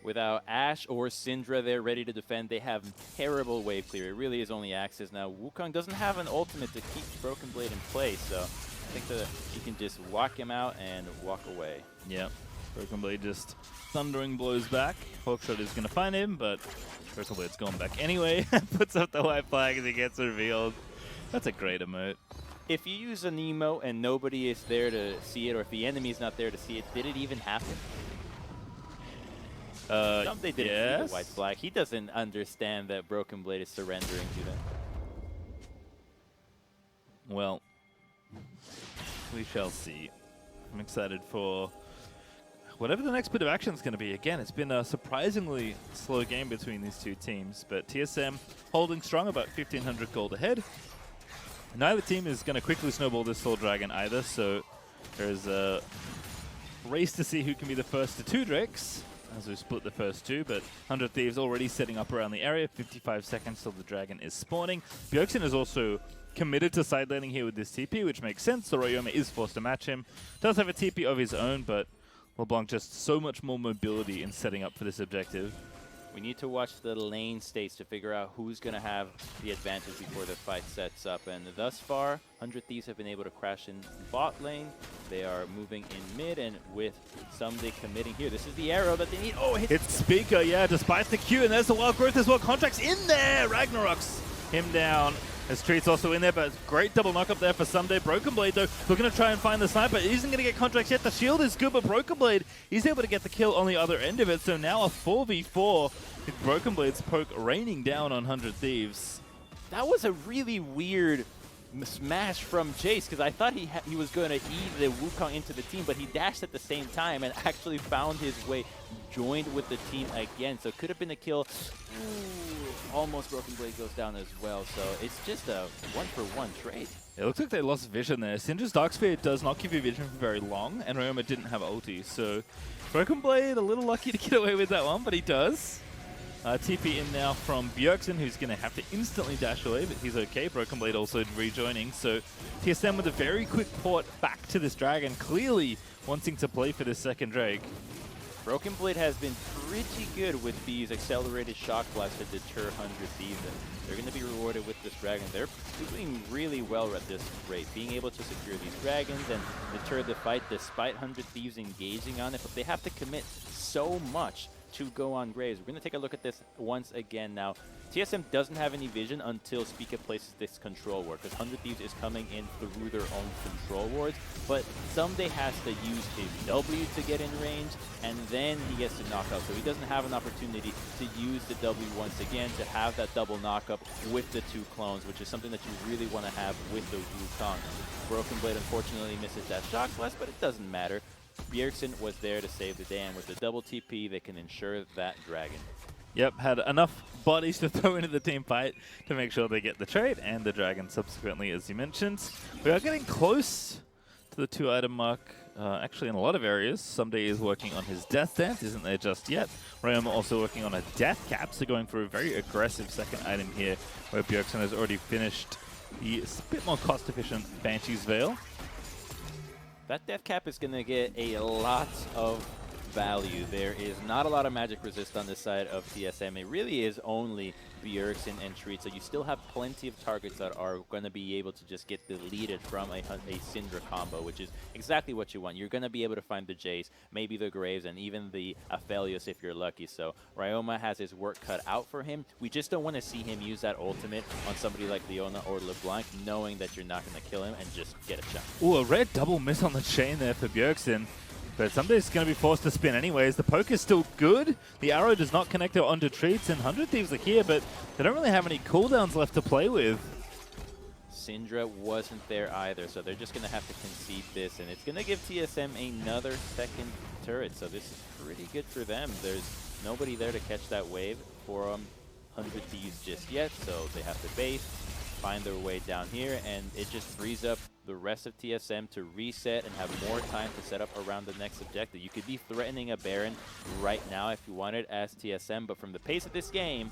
Without Ashe or Syndra there ready to defend, they have terrible wave clear. It really is only Axis now. Wukong doesn't have an ultimate to keep Broken Blade in place, so I think that he can just walk him out and walk away. Yep. Broken Blade just thundering blows back. Hawkshot is going to find him, but Broken Blade's gone back anyway. Puts up the white flag as he gets revealed. That's a great emote. If you use an emote and nobody is there to see it, or if the enemy is not there to see it, did it even happen? Ssumday didn't see the white flag. He doesn't understand that Broken Blade is surrendering to them. Well, we shall see. I'm excited for whatever the next bit of action is going to be. Again, it's been a surprisingly slow game between these two teams, but TSM holding strong, about 1,500 gold ahead. Neither team is going to quickly snowball this Soul Dragon either, so there's a race to see who can be the first to 2 Drakes, as we split the first 2, but 100 Thieves already setting up around the area, 55 seconds till the Dragon is spawning. Bjergsen is also committed to side laning here with this TP, which makes sense, so Ryoma is forced to match him. Does have a TP of his own, but LeBlanc just so much more mobility in setting up for this objective. We need to watch the lane states to figure out who's going to have the advantage before the fight sets up. And thus far, 100 Thieves have been able to crash in bot lane. They are moving in mid, and with Ssumday committing here, this is the arrow that they need. Oh, it's Spica, yeah, despite the Q, and there's the Wild Growth as well. Contractz in there! Ragnarok's him down. As Treatz also in there, but great double knock up there for Ssumday. Broken Blade, though, looking to try and find the sniper. He isn't going to get Contractz yet. The shield is good, but Broken Blade, he's able to get the kill on the other end of it. So now a 4v4 with Broken Blade's poke raining down on 100 Thieves. That was a really weird smash from Jayce, because I thought he was going to eat the Wukong into the team, but he dashed at the same time and actually found his way, joined with the team again. So it could have been a kill. Ooh, almost Broken Blade goes down as well. So it's just a 1-for-1 trade. It looks like they lost vision there. Syndra's Dark Sphere does not give you vision for very long, and Ryoma didn't have ulti. So Broken Blade a little lucky to get away with that one, but he does. TP in now from Bjergsen, who's going to have to instantly dash away, but he's okay. Broken Blade also rejoining, so TSM with a very quick port back to this Dragon, clearly wanting to play for this second Drake. Broken Blade has been pretty good with these accelerated shock blasts to deter 100 Thieves, and they're going to be rewarded with this Dragon. They're doing really well at this rate, being able to secure these Dragons and deter the fight despite 100 Thieves engaging on it, but they have to commit so much to go on Graves. We're going to take a look at this once again now. TSM doesn't have any vision until Spica places this control ward, because 100 Thieves is coming in through their own control wards, but Ssumday has to use his W to get in range, and then he gets to knock out. So he doesn't have an opportunity to use the W once again to have that double knockup with the 2 clones, which is something that you really want to have with the Wukong. Broken Blade unfortunately misses that shock blast, but it doesn't matter. Bjergsen was there to save the day, and with the double TP, they can ensure that dragon. Yep, had enough bodies to throw into the team fight to make sure they get the trade and the dragon subsequently, as you mentioned. We are getting close to the 2-item mark, actually in a lot of areas. Ssumday is working on his death dance, isn't there just yet. Ryoma also working on a death cap, so going for a very aggressive second item here, where Bjergsen has already finished the bit more cost-efficient Banshee's Veil. That death cap is going to get a lot of value. There is not a lot of magic resist on this side of TSM. It really is only Bjergsen and Treatz, so you still have plenty of targets that are going to be able to just get deleted from a Syndra combo, which is exactly what you want. You're going to be able to find the Jayce, maybe the Graves, and even the Aphelios if you're lucky. So Ryoma has his work cut out for him. We just don't want to see him use that ultimate on somebody like Leona or LeBlanc, knowing that you're not going to kill him and just get a shot. Ooh, a red double miss on the chain there for Bjergsen. But Ssumday's going to be forced to spin anyways. The poke is still good. The arrow does not connect onto Treatz, and 100 Thieves are here, but they don't really have any cooldowns left to play with. Syndra wasn't there either, so they're just going to have to concede this, and it's going to give TSM another second turret, so this is pretty good for them. There's nobody there to catch that wave for 100 Thieves just yet, so they have to base, find their way down here, and it just frees up the rest of TSM to reset and have more time to set up around the next objective. You could be threatening a Baron right now if you wanted as TSM, but from the pace of this game,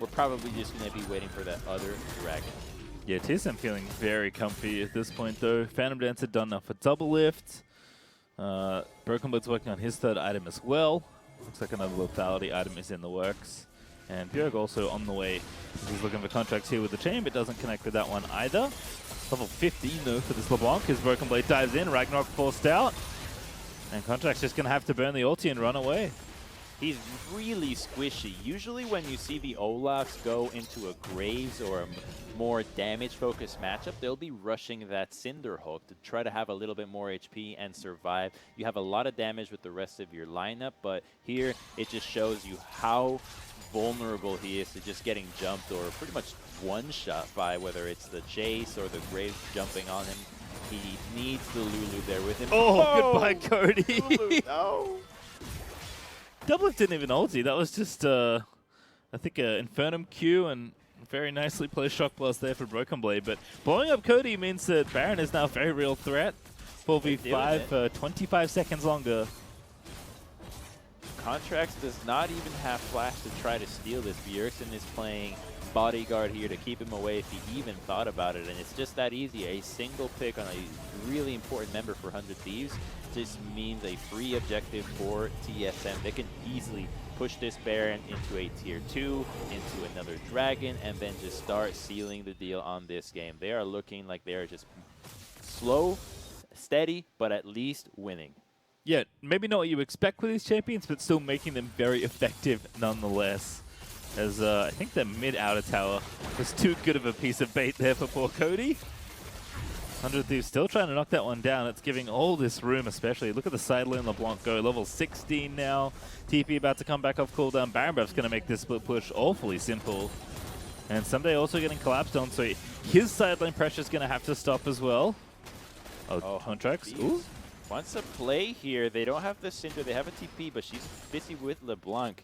we're probably just going to be waiting for that other dragon. Yeah, TSM feeling very comfy at this point though. Phantom Dancer done now for Doublelift. Broken Blood's working on his 3rd item as well. Looks like another lethality item is in the works. And Bjerg also on the way. He's looking for Contractz here with the chain, but doesn't connect with that one either. Level 15 though for this LeBlanc as Broken Blade dives in, Ragnarok forced out. And Contractz just going to have to burn the ulti and run away. He's really squishy. Usually when you see the Olafs go into a Graves or a more damage-focused matchup, they'll be rushing that Cinder Hulk to try to have a little bit more HP and survive. You have a lot of damage with the rest of your lineup, but here it just shows you how vulnerable he is to just getting jumped or pretty much one-shot by whether it's the Jayce or the Graves jumping on him. He needs the Lulu there with him. Oh, goodbye, Cody. Lulu, no. Doublelift didn't even ulti. That was just, I think, an Infernum Q and very nicely placed Shock Blast there for Broken Blade. But blowing up Cody means that Baron is now a very real threat. 4v5 for 25 seconds longer. Contractz does not even have flash to try to steal this. Bjergsen is playing bodyguard here to keep him away if he even thought about it, and it's just that easy. A single pick on a really important member for 100 Thieves just means a free objective for TSM. They can easily push this Baron into a tier 2, into another dragon, and then just start sealing the deal on this game. They are looking like they are just slow, steady, but at least winning. Yeah, maybe not what you expect with these champions, but still making them very effective nonetheless. As I think the mid-outer tower was too good of a piece of bait there for poor Cody. 100 Thieves still trying to knock that one down. It's giving all this room, especially. Look at the side lane LeBlanc go. Level 16 now. TP about to come back off cooldown. Baron Buff's going to make this split push awfully simple. And Ssumday also getting collapsed on, so his side lane pressure is going to have to stop as well. Oh, Contractz. Ooh. Wants to play here. They don't have the Syndra. They have a TP, but she's busy with LeBlanc.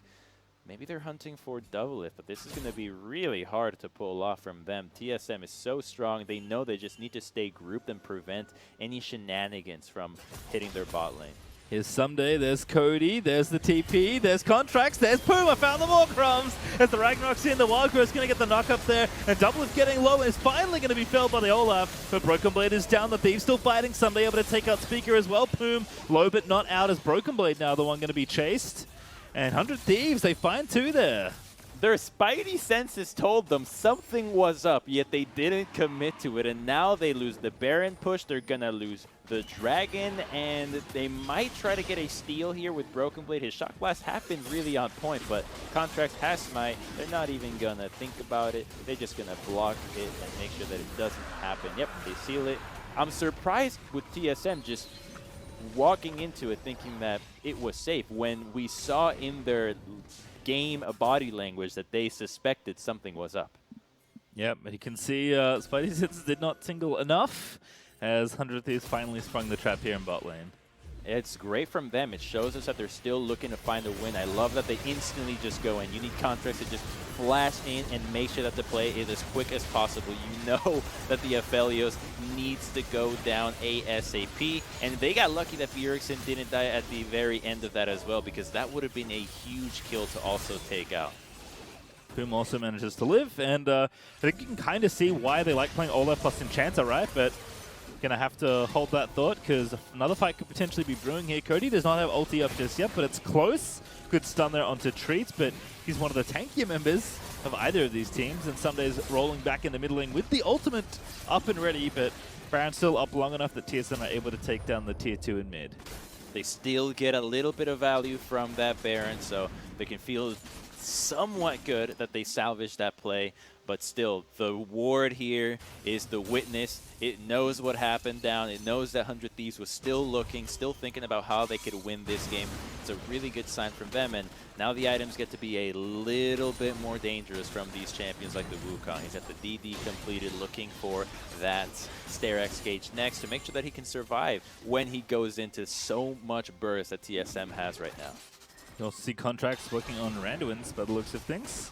Maybe they're hunting for Doublelift, but this is going to be really hard to pull off from them. TSM is so strong. They know they just need to stay grouped and prevent any shenanigans from hitting their bot lane. Here's Ssumday, there's Cody, there's the TP, there's Contractz, there's Poome. I found them all, Crumbs! As the Ragnarok's in, the Wildgrow's going to get the knock up there, and Doublelift getting low and is finally going to be felled by the Olaf. But Broken Blade is down, the Thieves still fighting. Ssumday able to take out Spica as well. Poome low but not out as Broken Blade now the one going to be chased. And 100 Thieves, they find 2 there. Their spidey senses told them something was up, yet they didn't commit to it, and now they lose the Baron push. They're going to lose the Dragon, and they might try to get a steal here with Broken Blade. His Shock Blast have been really on point, but Contractz has Smite. They're not even going to think about it. They're just going to block it and make sure that it doesn't happen. Yep, they seal it. I'm surprised with TSM just walking into it thinking that it was safe when we saw in their game body language that they suspected something was up. Yep, and you can see Spidey's hits did not tingle enough as 100 Thieves finally sprung the trap here in bot lane. It's great from them. It shows us that they're still looking to find a win. I love that they instantly just go in. You need Contractz to just flash in and make sure that the play is as quick as possible. You know that the Aphelios needs to go down ASAP. And they got lucky that Bjergsen didn't die at the very end of that as well, because that would have been a huge kill to also take out. Poome also manages to live, and I think you can kind of see why they like playing Olaf plus Enchanter, right? But gonna have to hold that thought because another fight could potentially be brewing here. Cody does not have ulti up just yet, but it's close. Good stun there onto Treatz, but he's one of the tankier members of either of these teams, and Ssumday's rolling back in the middle lane with the ultimate up and ready, but Baron's still up long enough that TSM are able to take down the tier 2 in mid. They still get a little bit of value from that Baron, so they can feel somewhat good that they salvaged that play. But still, the ward here is the witness. It knows what happened down. It knows that 100 Thieves was still looking, still thinking about how they could win this game. It's a really good sign from them. And now the items get to be a little bit more dangerous from these champions like the Wukong. He's at the DD completed, looking for that Stair-X gauge next to make sure that he can survive when he goes into so much burst that TSM has right now. You also see Contractz working on Randuin's by the looks of things.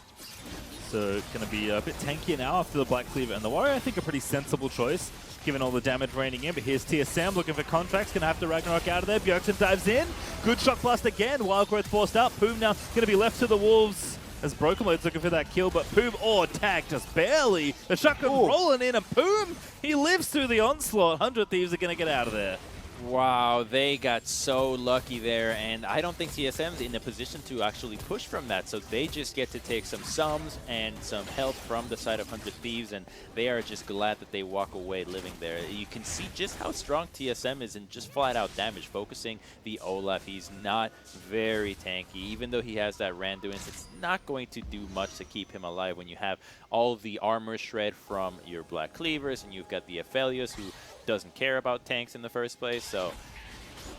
So going to be a bit tankier now after the Black Cleaver and the Warrior. I think a pretty sensible choice given all the damage raining in. But here's TSM looking for Contractz. Going to have to Ragnarok out of there. Bjergsen dives in. Good Shock Blast again. Wild Growth forced out. Poome now going to be left to the Wolves as Broken Blade's looking for that kill. But Poome, tagged just barely. The shotgun rolling in, and Poome, he lives through the onslaught. 100 Thieves are going to get out of there. Wow, they got so lucky there, and I don't think TSM's in a position to actually push from that, so they just get to take some sums and some help from the side of 100 Thieves, and they are just glad that they walk away living there. You can see just how strong TSM is in just flat-out damage, focusing the Olaf. He's not very tanky. Even though he has that Randuin, it's not going to do much to keep him alive when you have all the armor shred from your Black Cleavers, and you've got the Aphelios, who doesn't care about tanks in the first place, so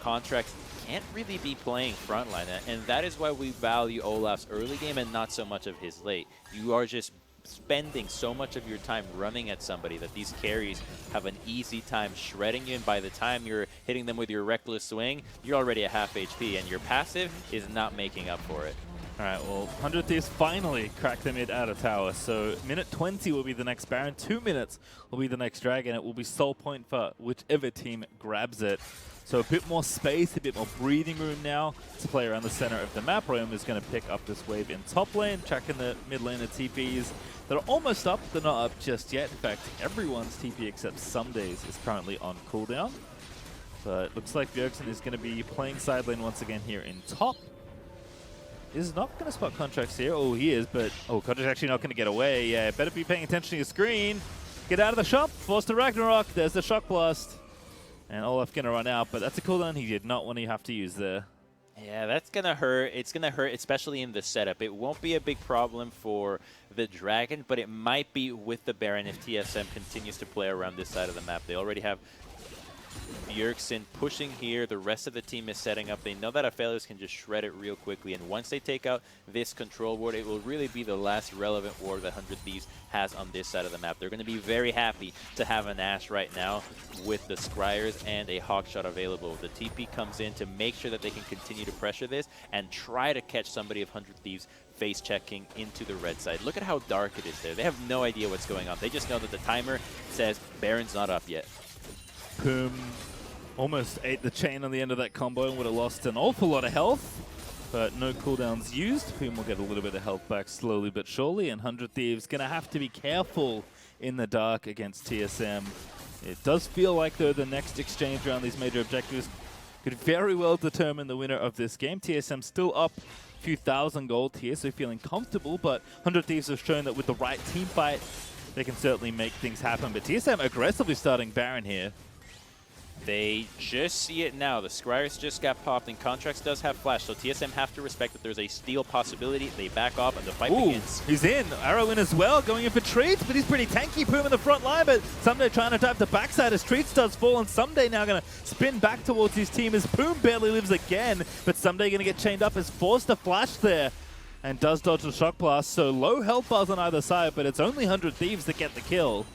Contractz can't really be playing frontline, and that is why we value Olaf's early game and not so much of his late. You are just spending so much of your time running at somebody that these carries have an easy time shredding you, and by the time you're hitting them with your reckless swing, you're already at half HP, and your passive is not making up for it. All right, well, 100 Thieves finally cracked the mid out of tower. So minute 20 will be the next Baron. 2 minutes will be the next Dragon. It will be sole point for whichever team grabs it. So a bit more space, a bit more breathing room now to play around the center of the map. Ryoma is going to pick up this wave in top lane, tracking the mid lane of TPs. They're almost up. They're not up just yet. In fact, everyone's TP except Ssumday's is currently on cooldown. But it looks like Bjergsen is going to be playing side lane once again here in top. Is not going to spot Contractz here. Oh, he is, but Contractz actually not going to get away. Yeah, better be paying attention to your screen. Get out of the shop. Force to Ragnarok. There's the Shock Blast. And Olaf going to run out, but that's a cooldown he did not want to have to use there. Yeah, that's going to hurt. It's going to hurt, especially in the setup. It won't be a big problem for the Dragon, but it might be with the Baron if TSM continues to play around this side of the map. They already have Bjergsen pushing here. The rest of the team is setting up. They know that Aphelios can just shred it real quickly, and once they take out this control ward, it will really be the last relevant ward that 100 Thieves has on this side of the map. They're going to be very happy to have an Ashe right now with the Scryers and a Hawkshot available. The TP comes in to make sure that they can continue to pressure this and try to catch somebody of 100 Thieves face checking into the red side. Look at how dark it is there. They have no idea what's going on. They just know that the timer says Baron's not up yet. Poome almost ate the chain on the end of that combo and would have lost an awful lot of health, but no cooldowns used. Poome will get a little bit of health back slowly but surely, and 100 Thieves going to have to be careful in the dark against TSM. It does feel like, though, the next exchange around these major objectives could very well determine the winner of this game. TSM still up a few thousand gold here, so feeling comfortable, but 100 Thieves have shown that with the right team fight, they can certainly make things happen. But TSM aggressively starting Baron here. They just see it now. The Scryers just got popped, and Contractz does have flash, so TSM have to respect that there's a steal possibility. They back off, and the fight begins. He's in. Arrow in as well, going in for Treatz, but he's pretty tanky. Poome in the front line, but Ssumday trying to dive the backside as Treatz does fall, and Ssumday now going to spin back towards his team as Poome barely lives again, but Ssumday going to get chained up, is forced to flash there, and does dodge the shock blast. So low health bars on either side, but it's only 100 Thieves that get the kill.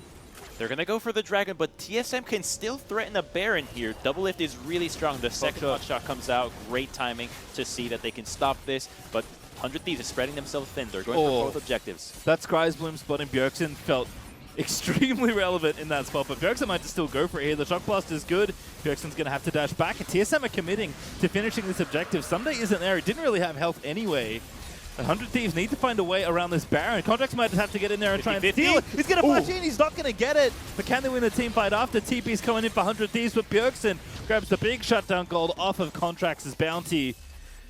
They're going to go for the Dragon, but TSM can still threaten a Baron here. Doublelift is really strong. The second hot shot comes out. Great timing to see that they can stop this, but 100 Thieves is spreading themselves thin. They're going for both objectives. That Sky's Bloom spotting Bjergsen felt extremely relevant in that spot, but Bjergsen might just still go for it here. The shock blast is good. Bjergsen's going to have to dash back, and TSM are committing to finishing this objective. Ssumday isn't there. He didn't really have health anyway. 100 Thieves need to find a way around this Baron. Contractz might just have to get in there and try and steal it. He's going to flash in. He's not going to get it. But can they win the team fight after? TP's coming in for 100 Thieves, but Bjergsen grabs the big shutdown gold off of Contractz' bounty.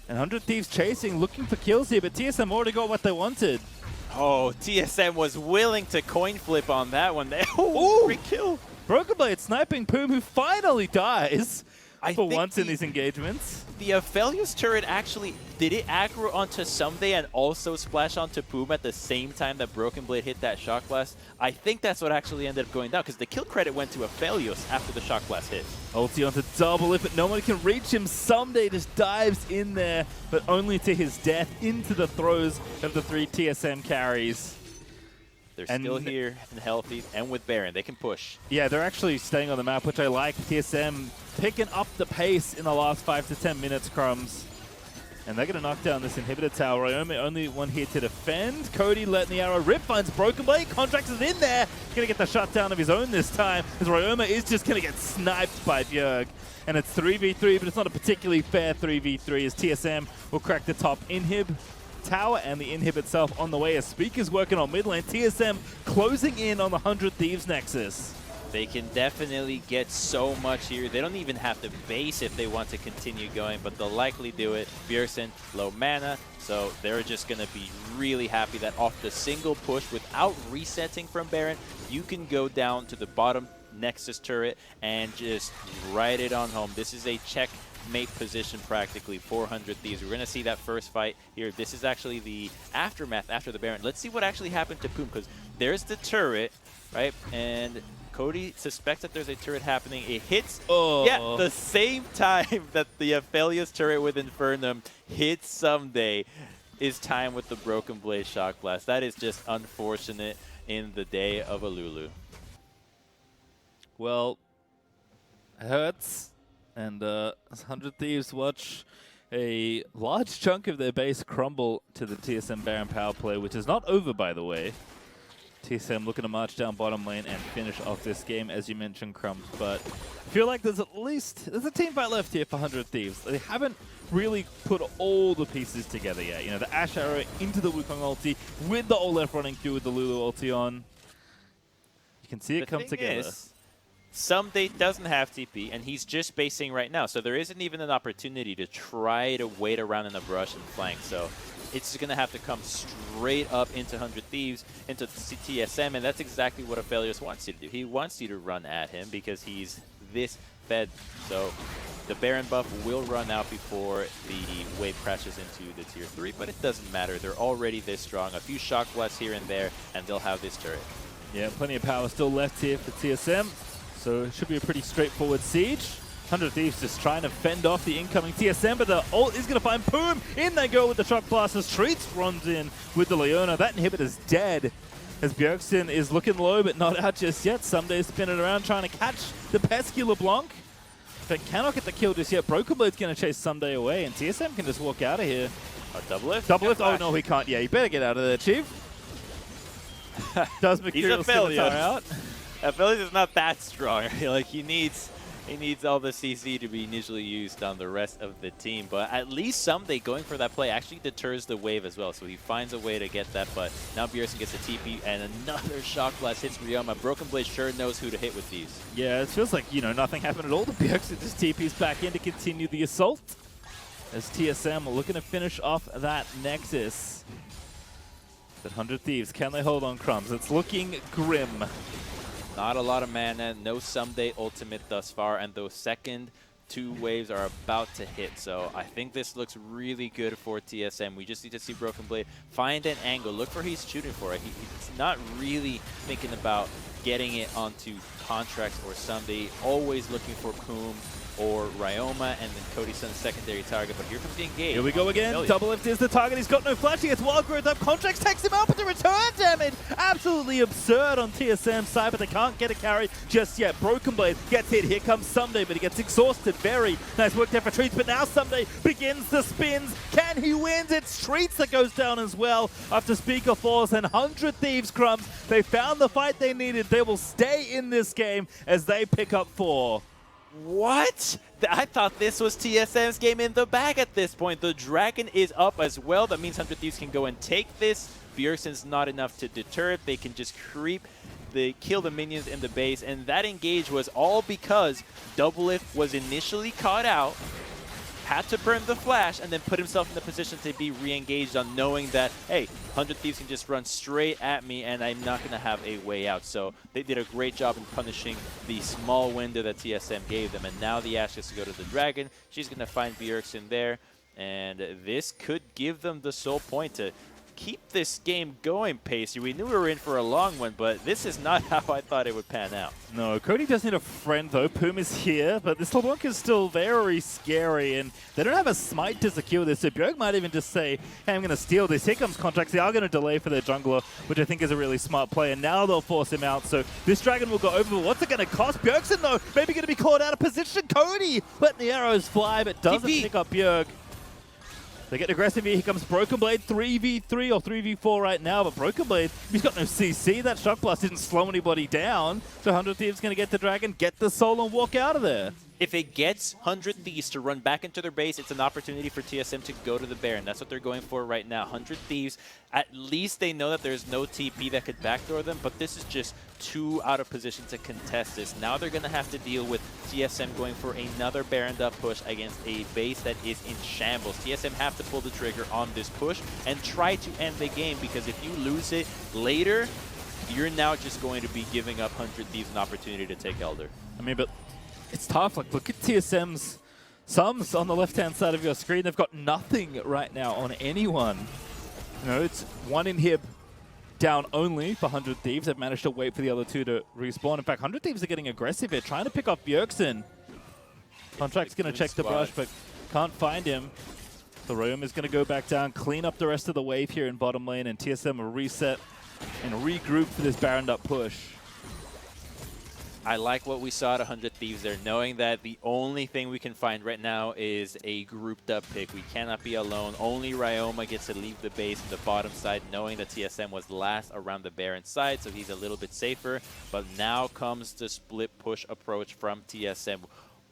And 100 Thieves chasing, looking for kills here, but TSM already got what they wanted. Oh, TSM was willing to coin flip on that one. Great kill. Broken Blade sniping Poome, who finally dies for once in these engagements. The Aphelios turret actually, did it aggro onto Ssumday and also splash onto Poome at the same time that Broken Blade hit that shock blast? I think that's what actually ended up going down, because the kill credit went to Aphelios after the shock blast hit. Ulti onto Doublelift, but no one can reach him. Ssumday just dives in there, but only to his death into the throes of the 3 TSM carries. They're still here and healthy, and with Baron, they can push. Yeah, they're actually staying on the map, which I like. TSM picking up the pace in the last 5 to 10 minutes, Crumbs. And they're going to knock down this inhibitor tower. Ryoma only one here to defend. Cody letting the arrow rip, finds Broken Blade. Contractz is in there. Going to get the shutdown of his own this time, as Ryoma is just going to get sniped by Bjerg. And it's 3v3, but it's not a particularly fair 3v3, as TSM will crack the top inhib tower and the inhib itself on the way as Spica's working on mid lane. TSM closing in on the 100 Thieves Nexus. They can definitely get so much here. They don't even have to base if they want to continue going, but they'll likely do it. Bjergsen, low mana, so they're just going to be really happy that off the single push, without resetting from Baron, you can go down to the bottom Nexus turret and just ride it on home. This is a checkmate position practically, 400 Thieves. We're going to see that first fight here. This is actually the aftermath after the Baron. Let's see what actually happened to Poome, because there's the turret, right? And Cody suspects that there's a turret happening. It hits the same time that the Aphelios turret with Infernum hits Ssumday is timed with the Broken Blade Shock Blast. That is just unfortunate in the day of a Lulu. Well, it hurts. And 100 Thieves watch a large chunk of their base crumble to the TSM Baron power play, which is not over, by the way. TSM looking to march down bottom lane and finish off this game, as you mentioned, Crumbs. But I feel like there's a team fight left here for 100 Thieves. They haven't really put all the pieces together yet. You know, the Ashe arrow into the Wukong ulti with the Olaf running through with the Lulu ulti on. You can see it come together. Ssumday doesn't have TP, and he's just basing right now, so there isn't even an opportunity to try to wait around in the brush and flank. So it's going to have to come straight up into 100 Thieves, into TSM, and that's exactly what Aphelios wants you to do. He wants you to run at him because he's this fed. So the Baron buff will run out before the wave crashes into the tier 3, but it doesn't matter. They're already this strong. A few shock blasts here and there, and they'll have this turret. Yeah, plenty of power still left here for TSM. So it should be a pretty straightforward siege. 100 Thieves just trying to fend off the incoming TSM, but the ult is going to find Poome. In they go with the shock blast as Treatz runs in with the Leona. That inhibitor's dead as Bjergsen is looking low, but not out just yet. Ssumday spinning around trying to catch the pesky LeBlanc, but cannot get the kill just yet. Broken Blade's going to chase Ssumday away, and TSM can just walk out of here. Doublelift? Doublelift? Oh, no, he can't. Yeah, you better get out of there, Chief. Does Mercurial Scimitar out? Aphelios is not that strong. Like he needs all the CC to be initially used on the rest of the team. But at least Ssumday going for that play actually deters the wave as well. So he finds a way to get that. But now Bjergsen gets a TP and another shock blast hits Ryoma. Broken Blade sure knows who to hit with these. Yeah, it feels like, you know, nothing happened at all. The Bjergsen just TPs back in to continue the assault. As TSM are looking to finish off that Nexus. But 100 Thieves, can they hold on, Crumbs? It's looking grim. Not a lot of mana, no Ssumday ultimate thus far, and those second 2 waves are about to hit. So I think this looks really good for TSM. We just need to see Broken Blade find an angle. Look for he's shooting for it. He's not really thinking about getting it onto Contractz or Ssumday. Always looking for Poome or Ryoma, and then Cody Sun's secondary target. But here comes the engage. Here we go again. Doublelift is the target. He's got no flash. He gets wild growth up. Contractz takes him out, but the return damage absolutely absurd on TSM side, but they can't get a carry just yet. Broken Blade gets hit. Here comes Ssumday, but he gets exhausted. Very nice work there for Treatz, but now Ssumday begins the spins. Can he win? It's Treatz that goes down as well after Spica falls, and 100 Thieves crumbs. They found the fight they needed. They will stay in this game as they pick up 4. What? I thought this was TSM's game in the bag at this point. The Dragon is up as well. That means 100 Thieves can go and take this. Bjergsen's not enough to deter it. They can just creep. They kill the minions in the base. And that engage was all because Doublelift was initially caught out, had to burn the flash, and then put himself in the position to be re-engaged on knowing that, hey, 100 Thieves can just run straight at me and I'm not going to have a way out. So they did a great job in punishing the small window that TSM gave them. And now the Ashe gets to go to the Dragon. She's going to find Bjergsen there. And this could give them the sole point to keep this game going, Pacey. We knew we were in for a long one, but this is not how I thought it would pan out. No, Cody does need a friend though. Poome is here, but this LeBlanc is still very scary, and they don't have a smite to secure this. So Bjerg might even just say, hey, I'm going to steal this. Here comes Contractz. They are going to delay for their jungler, which I think is a really smart play, and now they'll force him out. So this Dragon will go over, but what's it going to cost? Bjergsen, though, maybe going to be caught out of position. Cody letting the arrows fly, but doesn't pick up Bjerg. They get aggressive here. Here comes Broken Blade, 3v3 or 3v4 right now, but Broken Blade, he's got no CC. That Shock Blast didn't slow anybody down. So 100 Thieves going to get the Dragon, get the soul, and walk out of there. If it gets 100 Thieves to run back into their base, it's an opportunity for TSM to go to the Baron. That's what they're going for right now. 100 Thieves, at least they know that there's no TP that could backdoor them, but this is just too out of position to contest this. Now they're going to have to deal with TSM going for another Baron up push against a base that is in shambles. TSM have to pull the trigger on this push and try to end the game, because if you lose it later, you're now just going to be giving up 100 Thieves an opportunity to take Elder. I mean, but it's tough. Like, look at TSM's sums on the left-hand side of your screen. They've got nothing right now on anyone. You know, it's one inhib down only for 100 Thieves. They've managed to wait for the other 2 to respawn. In fact, 100 Thieves are getting aggressive here, trying to pick off Bjergsen. Contract's going to check the brush, but can't find him. The Ryoma is going to go back down, clean up the rest of the wave here in bottom lane, and TSM will reset and regroup for this Baron up push. I like what we saw at 100 Thieves there, knowing that the only thing we can find right now is a grouped up pick. We cannot be alone. Only Ryoma gets to leave the base on the bottom side, knowing that TSM was last around the Baron side, so he's a little bit safer. But now comes the split push approach from TSM.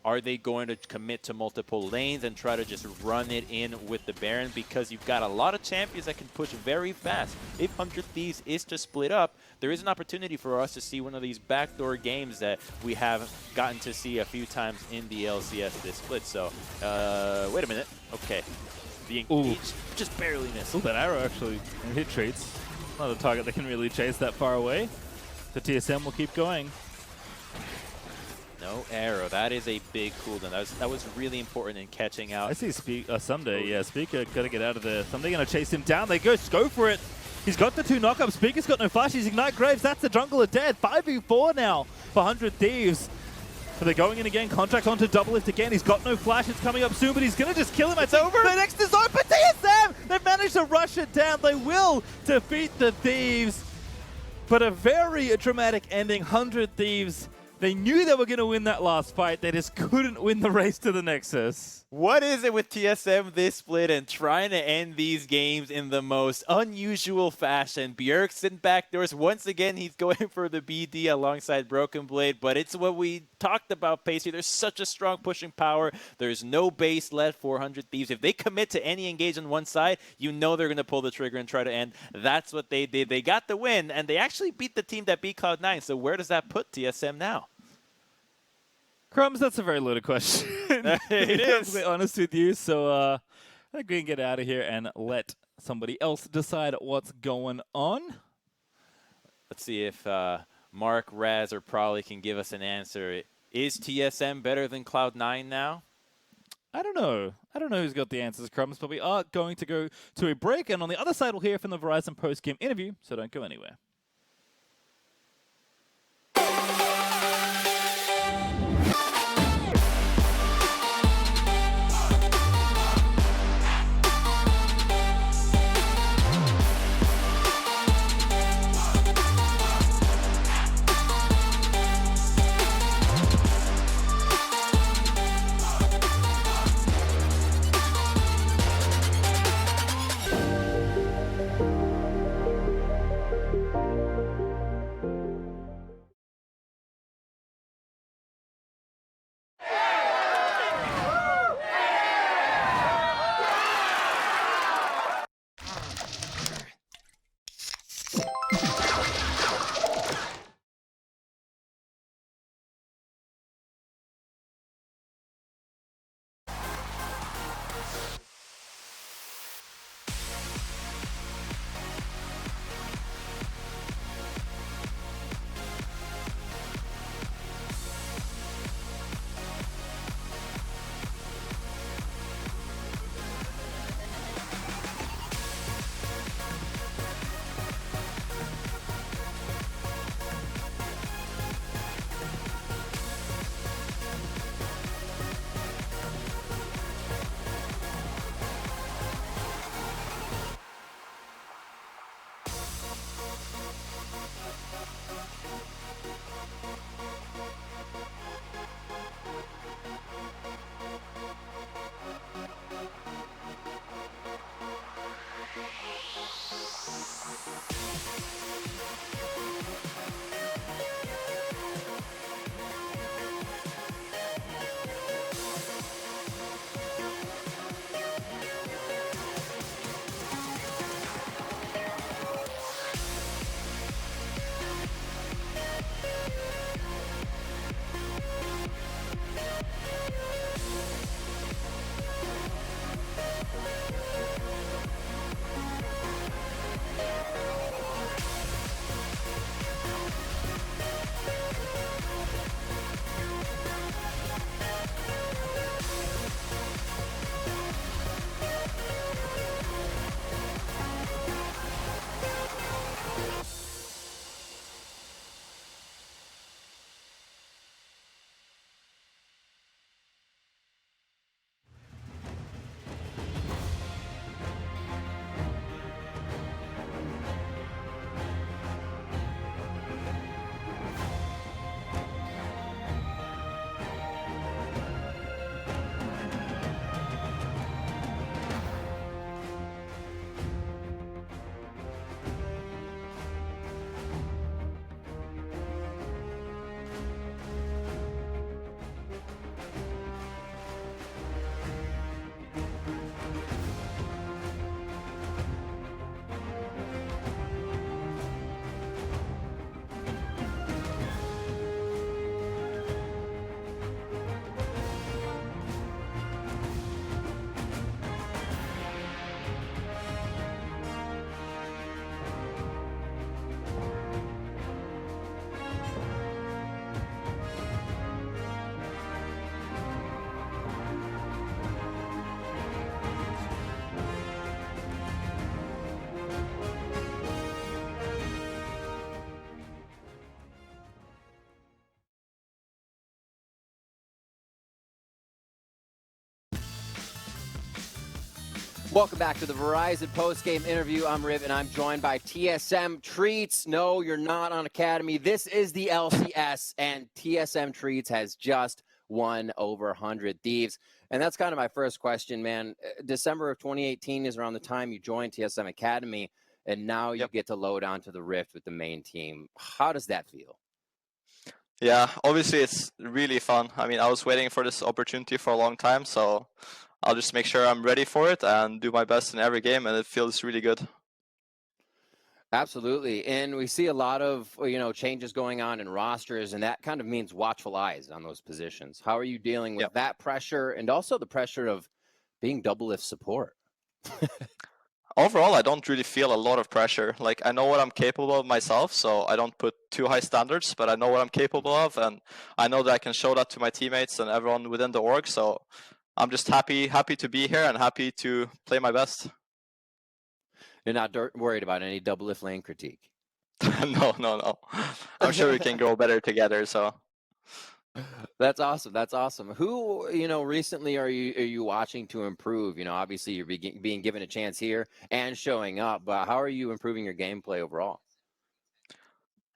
Are they going to commit to multiple lanes and try to just run it in with the Baron? Because you've got a lot of champions that can push very fast. If 100 Thieves is to split up, there is an opportunity for us to see one of these backdoor games that we have gotten to see a few times in the LCS this split. So, wait a minute. Okay. The engage just barely missed. That arrow actually hit Treatz. Not a target that can really chase that far away. The TSM will keep going. No arrow. That is a big cooldown. That was really important in catching out. I see Ssumday. Yeah, Spica got to get out of there. Ssumday going to chase him down. They go for it. He's got the 2 knockups. Spica's got no flash. He's Ignite Graves. That's the jungler dead. 5v4 now for 100 Thieves. So they're going in again. Contractz onto Doublelift again. He's got no flash. It's coming up soon, but he's going to just kill him. It's over. The next is open. TSM! They've managed to rush it down. They will defeat the Thieves. But a very dramatic ending. 100 Thieves. They knew they were going to win that last fight. They just couldn't win the race to the Nexus. What is it with TSM this split and trying to end these games in the most unusual fashion? Bjergsen backdoors. Once again, he's going for the BD alongside Broken Blade, but it's what we talked about, Pacey. There's such a strong pushing power. There's no base left for 100 Thieves. If they commit to any engage on one side, you know they're going to pull the trigger and try to end. That's what they did. They got the win, and they actually beat the team that beat Cloud9. So where does that put TSM now? Crumbs, that's a very loaded question. It is. To be honest with you. So I think we can get out of here and let somebody else decide what's going on. Let's see if Mark, Raz, or Probably can give us an answer. Is TSM better than Cloud9 now? I don't know. I don't know who's got the answers, Crumbs, but we are going to go to a break, and on the other side, we'll hear from the Verizon post-game interview, so don't go anywhere. Welcome back to the Verizon post-game interview. I'm Rib, and I'm joined by TSM Treatz. No, you're not on Academy. This is the LCS, and TSM Treatz has just won over 100 Thieves. And that's kind of my first question, man. December of 2018 is around the time you joined TSM Academy, and now you get to load onto the Rift with the main team. How does that feel? Yeah, obviously it's really fun. I mean, I was waiting for this opportunity for a long time, so I'll just make sure I'm ready for it and do my best in every game, and it feels really good. Absolutely. And we see a lot of, changes going on in rosters, and that kind of means watchful eyes on those positions. How are you dealing with that pressure and also the pressure of being Doublelift support? Overall, I don't really feel a lot of pressure. Like, I know what I'm capable of myself, so I don't put too high standards, but I know what I'm capable of, and I know that I can show that to my teammates and everyone within the org, so I'm just happy to be here and happy to play my best. You're not worried about any Doublelift lane critique? No. I'm sure we can grow better together, so. That's awesome. That's awesome. Who, recently are you watching to improve? Obviously you're being given a chance here and showing up, but how are you improving your gameplay overall?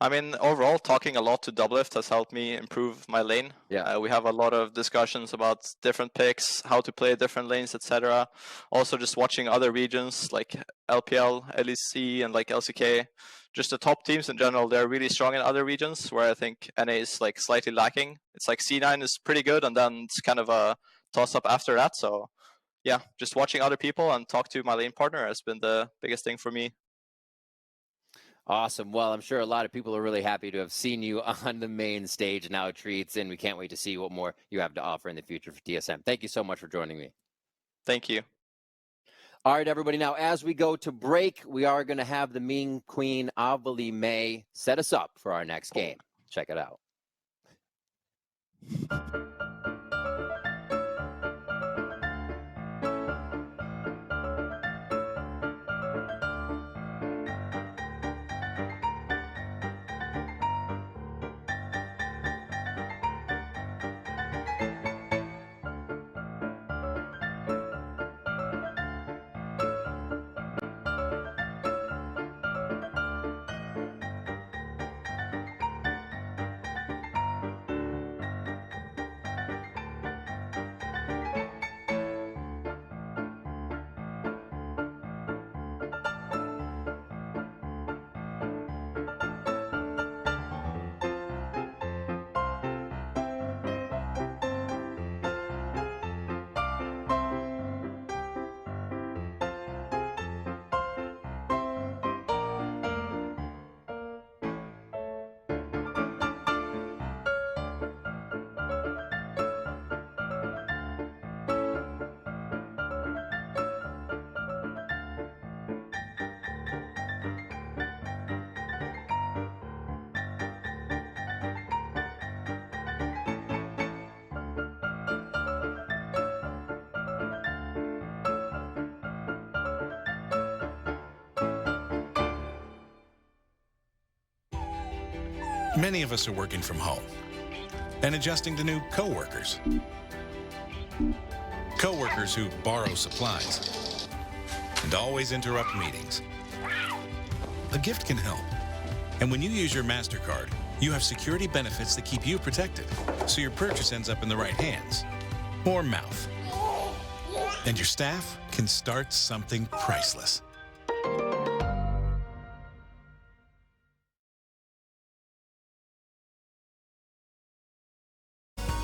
I mean, overall, talking a lot to Doublelift has helped me improve my lane. Yeah. We have a lot of discussions about different picks, how to play different lanes, etc. Also, just watching other regions like LPL, LEC, and like LCK. Just the top teams in general, they're really strong in other regions, where I think NA is like slightly lacking. It's like C9 is pretty good, and then it's kind of a toss-up after that. So, yeah, just watching other people and talk to my lane partner has been the biggest thing for me. Awesome. Well, I'm sure a lot of people are really happy to have seen you on the main stage now, Treatz, and we can't wait to see what more you have to offer in the future for TSM. Thank you so much for joining me. Thank you. All right, everybody. Now, as we go to break, we are going to have the Ming Queen, Avali May, set us up for our next game. Check it out. Many of us are working from home and adjusting to new coworkers. Coworkers who borrow supplies and always interrupt meetings. A gift can help. And when you use your MasterCard, you have security benefits that keep you protected, so your purchase ends up in the right hands or mouth. And your staff can start something priceless.